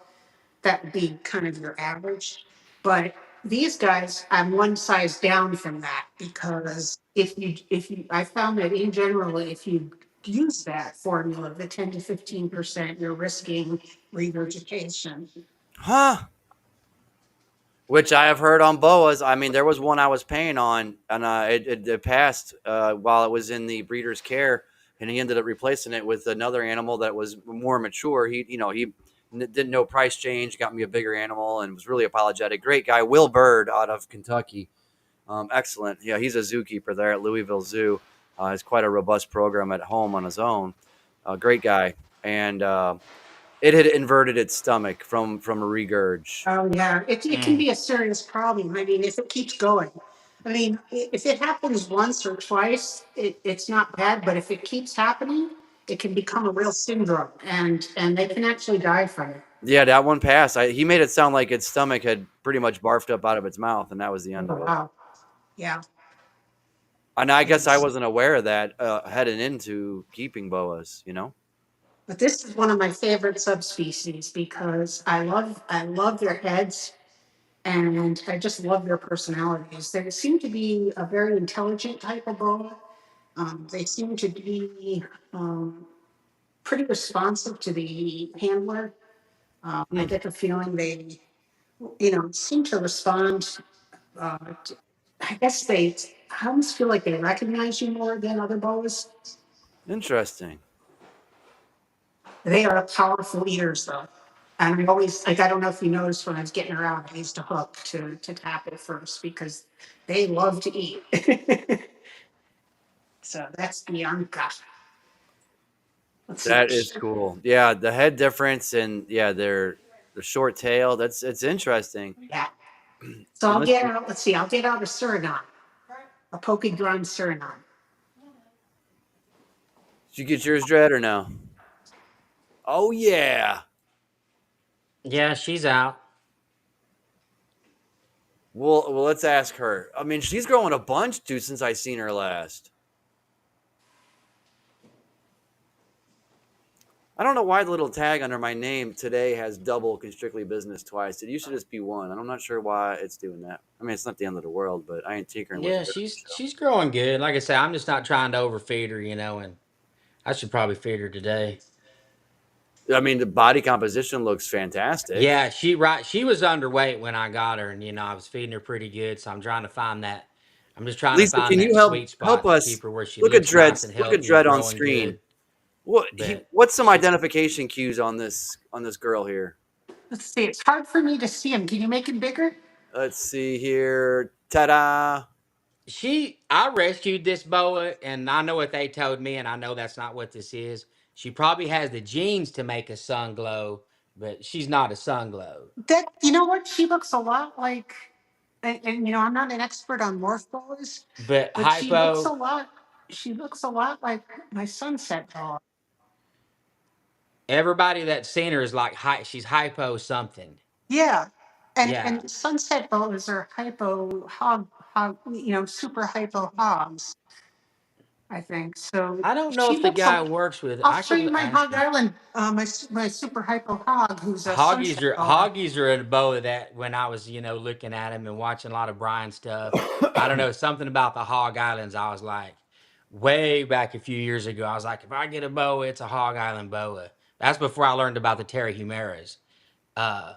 That would be kind of your average. But these guys, I'm one size down from that because I found that in general, if you use that formula, the 10 to 15%, you're risking regurgitation. Huh? Which I have heard on boas. I mean, there was one I was paying on, and it passed while it was in the breeder's care, and he ended up replacing it with another animal that was more mature. He didn't know price change, got me a bigger animal, and was really apologetic. Great guy, Will Bird out of Kentucky. Excellent. Yeah, he's a zookeeper there at Louisville Zoo. Has quite a robust program at home on his own. Great guy, and it had inverted its stomach from a regurg. Oh, yeah, it can be a serious problem. I mean, if it keeps going. I mean, if it happens once or twice, it's not bad, but if it keeps happening, it can become a real syndrome and they can actually die from it. Yeah, that one passed. He made it sound like its stomach had pretty much barfed up out of its mouth, and that was the end Oh, of it. wow. Yeah. And I guess I wasn't aware of that heading into keeping boas. But this is one of my favorite subspecies because I love their heads and I just love their personalities. They seem to be a very intelligent type of boa. They seem to be pretty responsive to the handler. I get the feeling they, seem to respond. Uh, to, I guess I almost feel like they recognize you more than other boas. Interesting. They are powerful eaters, though. And I always, like, I don't know if you noticed when I was getting around, I used to hook to tap it first because they love to eat. So that's Bianca. Let's see. That is cool. Yeah, the head difference and yeah, the short tail. It's interesting. Yeah. So I'll get out, let's see, I'll get out a Suriname, a poke drawn Suriname. Did you get yours, Dread, or no? Oh yeah. Yeah, she's out. Well, let's ask her. I mean, she's growing a bunch, dude, since I seen her last. I don't know why the little tag under my name today has double constrictly business twice. It used to just be one. I'm not sure why it's doing that. I mean, it's not the end of the world, but I ain't tinkering with Yeah, her. she's growing good. Like I said, I'm just not trying to overfeed her, and I should probably feed her today. I mean, the body composition looks fantastic. Yeah, she was underweight when I got her, and I was feeding her pretty good. So I'm trying to find that. I'm just trying to Lisa, find can you that help sweet help spot to us keep her where she look at looks nice and Look at healthy and Dread on growing screen. good. But What's some she's identification cues on this girl here? Let's see, it's hard for me to see him. Can you make it bigger? Let's see here. Ta-da! I rescued this boa, and I know what they told me, and I know that's not what this is. She probably has the genes to make a sun glow, but she's not a sun glow. You know what? She looks a lot like, and I'm not an expert on morph boas, But but hypo, she looks a lot like my sunset dog. everybody that's seen her is like she's hypo something. Yeah. Yeah. And sunset boas are super hypo hogs, I think. So I don't know she if the looks guy a works with. I'll I show you could my ask hog him. island, my super hypo hog who's a sunset boa. Hoggies are a boa that when I was looking at him and watching a lot of Brian stuff, I don't know, something about the Hog Islands. I was like, way back a few years ago, I was like, if I get a boa, it's a Hog Island boa. That's before I learned about the Terrahumaras. Uh,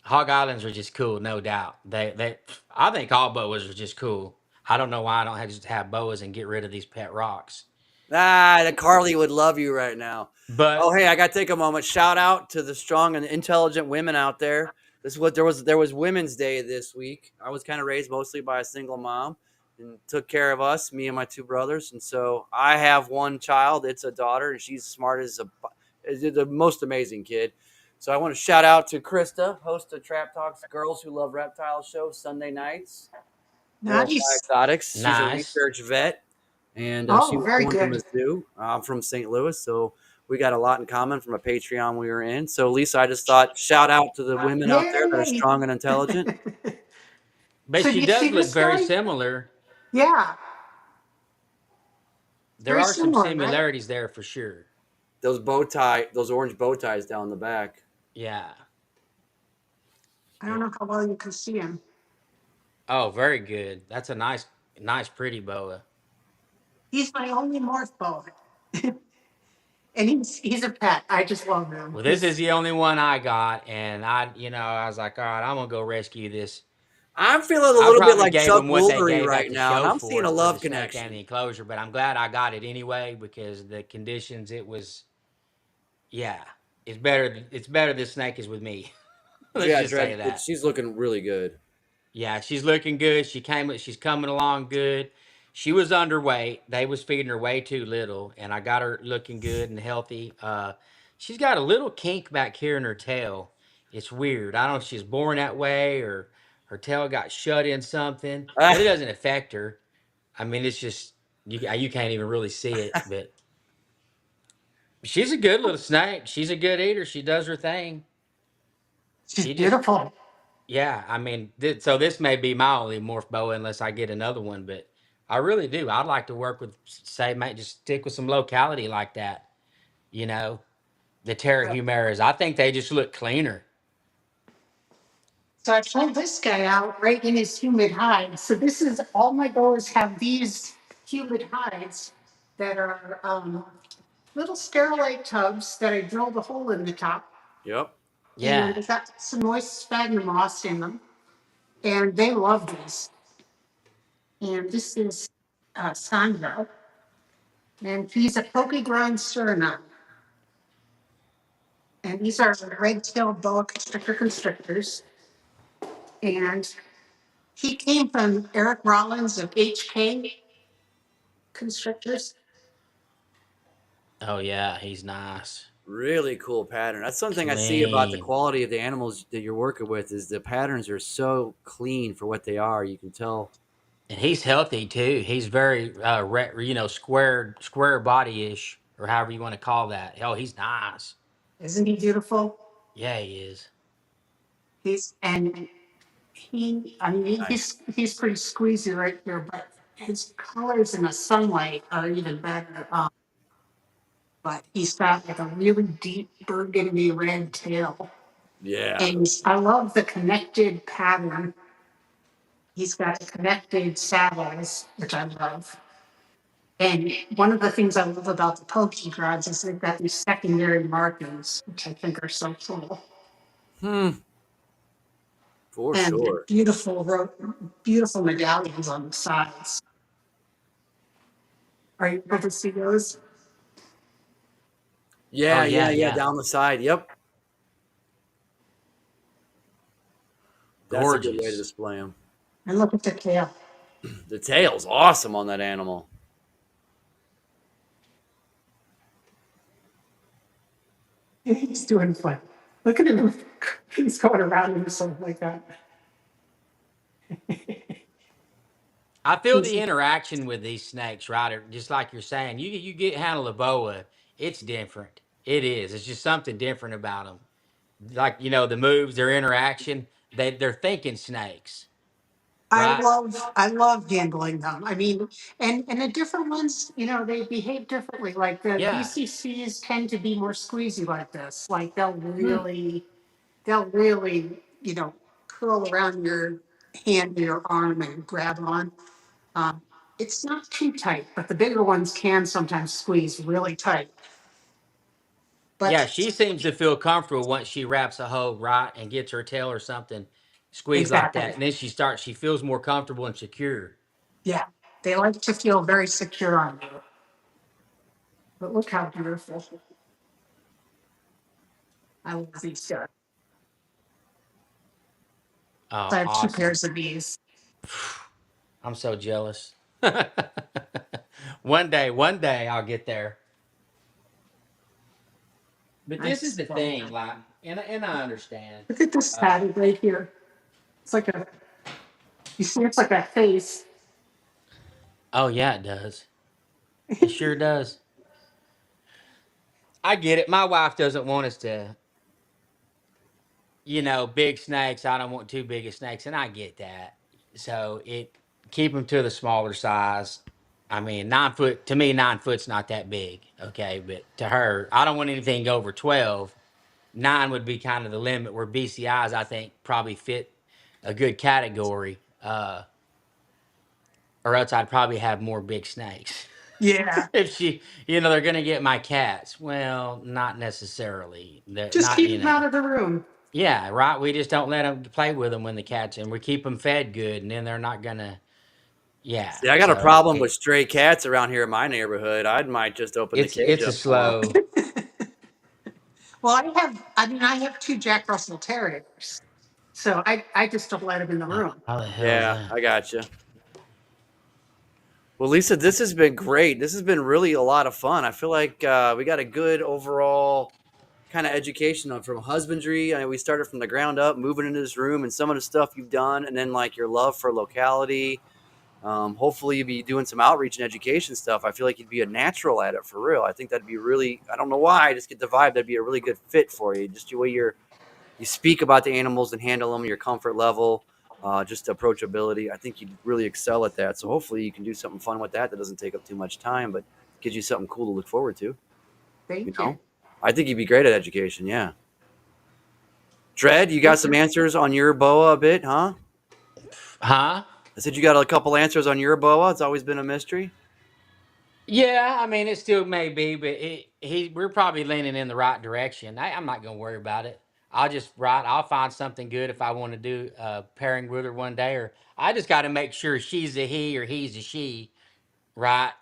Hog Islands are just cool, no doubt. I think all boas are just cool. I don't know why I don't just have boas and get rid of these pet rocks. The Carly would love you right now. Oh, But hey, I got to take a moment. Shout out to the strong and intelligent women out there. This is what there was Women's Day this week. I was kind of raised mostly by a single mom and took care of us, me and my two brothers. And so I have one child. It's a daughter, and she's smart as is the most amazing kid. So I want to shout out to Krista, host of Trap Talks Girls Who Love Reptiles show Sunday nights. Worldwide Nice. Exotics. She's a nice. research vet, and she Oh, was very born from good. a zoo. I'm from St. Louis, so we got a lot in common from a Patreon we were in. So, Lisa, I just thought shout out to the women out there that are Yay. strong and intelligent. But So do she you see does look this very guy? similar. Yeah, There very are some similar, right? similarities there for sure. Those orange bow ties down the back. Yeah. I don't Yeah. know how well you can see him. Oh, very good. That's a nice, pretty boa. He's my only morph boa, and he's a pet. I just love him. Well, this is He's the only one I got, and I was like, all right, I'm gonna go rescue this. I'm feeling a I little bit probably like gave Chuck them what they Woolery gave right at the now, and show I'm for seeing a it for the love snake and connection. the enclosure, but I'm glad I got it anyway because the conditions it was, yeah, it's better this snake is with me. Let's Yeah, just say Dred, that. she's looking really good. Yeah, she's looking good. She's coming along good. She was underweight. They was feeding her way too little, and I got her looking good and healthy. She's got a little kink back here in her tail. It's weird. I don't know if she's born that way or her tail got shut in something, but it Ah, doesn't affect her. I mean, it's just you can't even really see it, but she's a good little snake. She's a good eater. She does her thing. she's She just beautiful. Yeah, I mean, so this may be my only morph boa unless I get another one, but I really do. I'd like to work with, say, mate, just stick with some locality like that. You know, the Terrahumaras. I think they just look cleaner. So I pulled this guy out right in his humid hide. So this is all my boas have these humid hides that are little sterilite tubs that I drilled a hole in the top, yep. and Yeah. it's got some moist sphagnum moss in them, and they love these. And this is Sandro, and he's a poke grind Suriname. And these are red-tailed boa constrictor constrictors. And he came from Eric Rollins of HK Constrictors. Oh yeah, he's nice, Really cool pattern. That's something I see about the clean, quality of the animals that you're working with is the patterns are so clean for what they are. You can tell. and he's healthy too. He's very, square body ish, or however you want to call that. Oh, he's nice. Isn't he beautiful? Yeah, he is. And I mean, Nice. he's pretty squeezy right here, but his colors in the sunlight are even better. But he's got like a really deep burgundy red tail. Yeah. And I love the connected pattern. He's got connected saddles, which I love. And one of the things I love about the poking rods is they've got these secondary markings, which I think are so cool. Hmm. For And sure. beautiful medallions on the sides. Are you able to see those? Oh Yeah, yeah, yeah, yeah. yeah. Down the side. Yep. That's a good way to Gorgeous. display them. And look at the tail. The tail's awesome on that animal. He's doing fun. Look at him. He's going around and something like that. I feel the interaction with these snakes, right? Just like you're saying, you get handle a boa, it's different. It is. It's just something different about them. Like the moves, their interaction. They're thinking snakes, right? I love handling them. I mean, and the different ones, they behave differently. Like the Yeah. BCCs tend to be more squeezy like this. Like Hmm. they'll really, curl around your hand or your arm and grab on. Um, it's not too tight, but the bigger ones can sometimes squeeze really tight. Yeah, But she seems to feel comfortable once she wraps a hoe right and gets her tail or something squeezed like exactly, that. And then she feels more comfortable and secure. yeah, they like to feel very secure on you. But look how beautiful. I love these guys. Oh, I have two awesome. pairs of these. I'm so jealous. One day I'll get there. But I this is just the love thing, them. like, and I understand. Look at this Uh, patty right here. It's like you see, it's like a face. oh yeah, it does. It sure does. I get it. My wife doesn't want us to, big snakes. I don't want too big of snakes, and I get that. So it keep them to the smaller size. I mean, 9 foot to me, 9 foot's not that big. Okay, but to her, I don't want anything over 12. 9 would be kind of the limit. Where BCIs, I think, probably fit a good category. Or else I'd probably have more big snakes. Yeah. If they're gonna get my cats. Well, not necessarily. They're Just not, keep them out of the room. Yeah, right. We just don't let them play with them when the cats, and we keep them fed good, and then they're not gonna. Yeah. See, I got a So problem with stray cats around here in my neighborhood. I might just open the cage it's a up for them. slow. Well, I have two Jack Russell Terriers. So I just don't let them in the room. How the hell is Yeah, that? I got you. Well, Lisa, this has been great. This has been really a lot of fun. I feel like we got a good overall kind of education from husbandry. I mean, we started from the ground up, moving into this room, and some of the stuff you've done, and then like your love for locality. Hopefully, you'll be doing some outreach and education stuff. I feel like you'd be a natural at it for real. I think that'd be really. I don't know why. I just get the vibe that'd be a really good fit for you. Just the way you speak about the animals and handle them, your comfort level, just approachability. I think you'd really excel at that. So hopefully, you can do something fun with that doesn't take up too much time, but gives you something cool to look forward to. You Thank you. know, I think you'd be great at education. Yeah. Dred, you got some answers on your boa a bit, huh? Huh? I said you got a couple answers on your boa. It's always been a mystery. Yeah, I mean, it still may be, but we're probably leaning in the right direction. I'm not gonna worry about it. I'll find something good if I want to do pairing with her one day, or I just got to make sure she's a he or he's a she, right?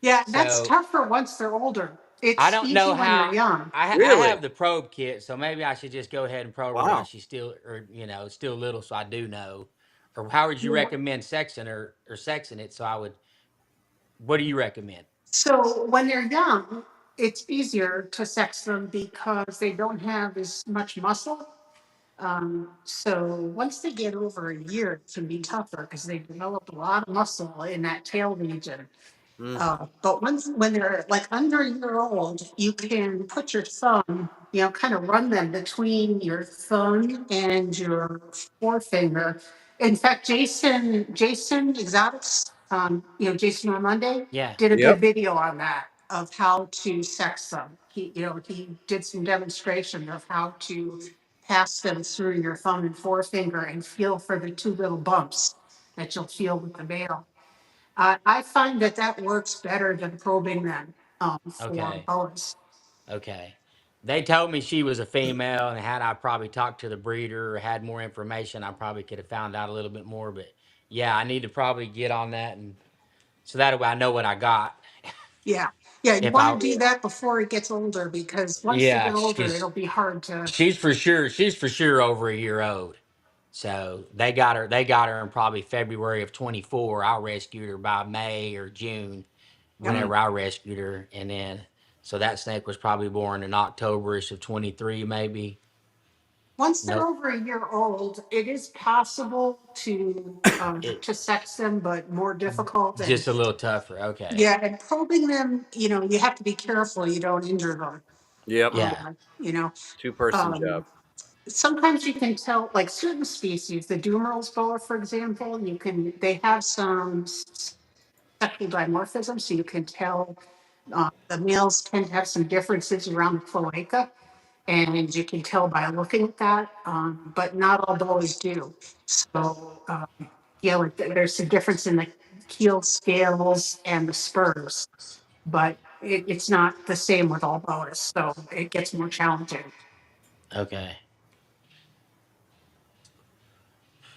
Yeah, that's So tougher once they're older. I It's don't easy know when they're how. young. I Really? have the probe kit, so maybe I should just go ahead and probe her while Wow. she's still, or still little, so I do know. Or how would you recommend sexing or sexing it? So I would. What do you recommend? So when they're young, it's easier to sex them because they don't have as much muscle. So once they get over a year, it can be tougher because they develop a lot of muscle in that tail region. Mm, But when they're like under a year old, you can put your thumb, kind of run them between your thumb and your forefinger. In fact, Jason Exotics, Jason on Monday Yeah. did a good yep. video on that of how to sex them. He did some demonstration of how to pass them through your thumb and forefinger and feel for the two little bumps that you'll feel with the male. I find that works better than probing them for Okay. boas. Okay. They told me she was a female, and had I probably talked to the breeder or had more information, I probably could have found out a little bit more. But yeah, I need to probably get on that, and so that way I know what I got. Yeah, yeah. You If want I, to do that before it gets older because once they yeah, get older, because it'll be hard to. she's for sure over a year old. So they got her in probably February of 24. I rescued her by May or June, Yep. Mm, whenever I rescued her, and then so that snake was probably born in Octoberish of 23, maybe. Once they're No, over a year old, it is possible it to sex them, but more difficult. And just a little tougher. Okay. yeah, and probing them, you have to be careful you don't injure them. yep. Yeah. You know, 2-person um, job. sometimes you can tell, like certain species, the Dumeral's boa, for example, they have some sexual dimorphism, so you can tell the males tend to have some differences around the cloaca, and you can tell by looking at that, but not all boas do. So, like there's some difference in the keel scales and the spurs, but it's not the same with all boas, so it gets more challenging. Okay.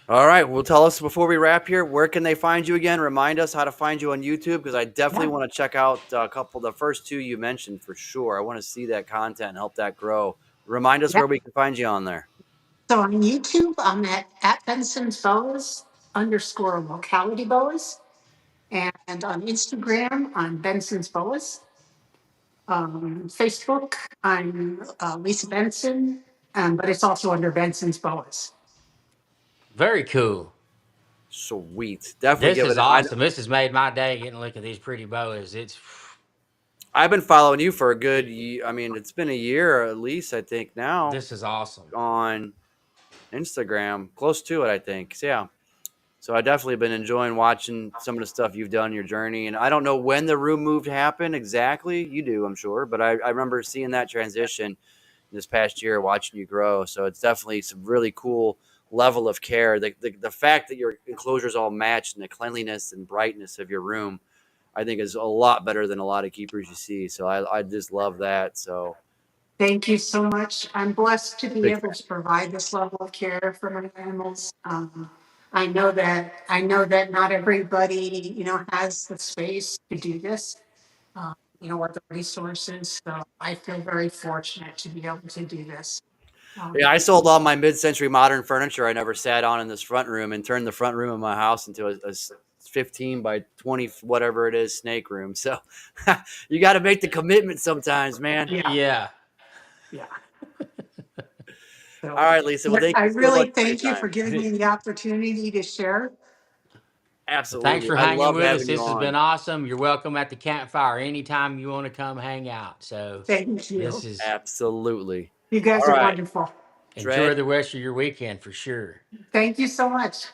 All right. Well, tell us before we wrap here, where can they find you again? Remind us how to find you on YouTube because I definitely Yeah. want to check out a couple, the first two you mentioned for sure. I want to see that content and help that grow. Remind us Yeah. where we can find you on there. So on YouTube, I'm at Benson's Boas _ locality boas. And on Instagram, I'm Benson's Boas. Facebook, I'm Lisa Benson, but it's also under Benson's Boas. Very cool. Sweet. Definitely This give is it. awesome. This has made my day getting a look at these pretty boas. I've been following you for a good. I mean, it's been a year at least. I think now This is awesome. on Instagram, close to it. I think. So yeah. So I definitely been enjoying watching some of the stuff you've done in your journey. And I don't know when the room move happened exactly. You do, I'm sure. But I remember seeing that transition this past year, watching you grow. So it's definitely some really cool level of care. The fact that your enclosures all match and the cleanliness and brightness of your room, I think is a lot better than a lot of keepers you see. So I just love that. So Thank you so much. I'm blessed to be big able to provide this level of care for my animals. I know that not everybody, has the space to do this, or the resources. So I feel very fortunate to be able to do this. Yeah, I sold all my mid-century modern furniture I never sat on in this front room and turned the front room of my house into a 15 by 20, whatever it is, snake room. So you got to make the commitment sometimes, man. Yeah. Yeah. So, All right, Lisa. Well, thank I you so really much for your thank you time. for giving me the opportunity to share. Well, thanks Absolutely. for I hanging love with us. having you This has on. been awesome. You're welcome at the campfire anytime you want to come hang out. So Thank you. this is Absolutely. You guys All are right, wonderful. Dre. enjoy the rest of your weekend for sure. Thank you so much.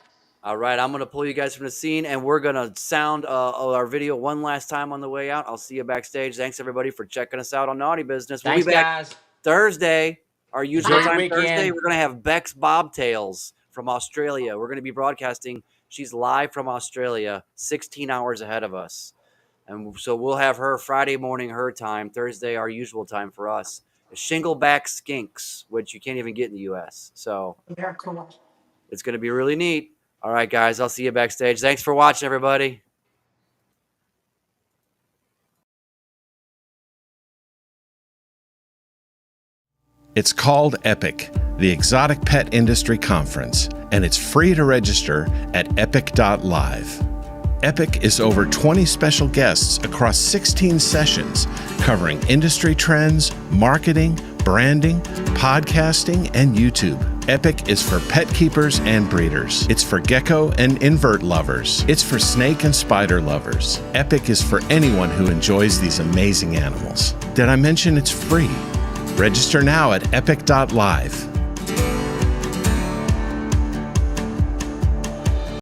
All right, I'm going to pull you guys from the scene, and we're going to sound our video one last time on the way out. I'll see you backstage. Thanks, everybody, for checking us out on Naughty Business. We'll Thanks, be back guys. Thursday, our usual Enjoy your time Thursday. weekend. We're going to have Bex Bobtails from Australia. We're going to be broadcasting. She's live from Australia, 16 hours ahead of us. And so we'll have her Friday morning, her time, Thursday, our usual time for us. Shingleback skinks, which you can't even get in the U.S. So Very cool. it's going to be really neat. All right, guys, I'll see you backstage. Thanks for watching, everybody. It's called EPIC, the Exotic Pet Industry Conference, and it's free to register at epic.live. EPIC is over 20 special guests across 16 sessions covering industry trends, marketing, branding, podcasting, and YouTube. EPIC is for pet keepers and breeders. It's for gecko and invert lovers. It's for snake and spider lovers. EPIC is for anyone who enjoys these amazing animals. Did I mention it's free? Register now at epic.live.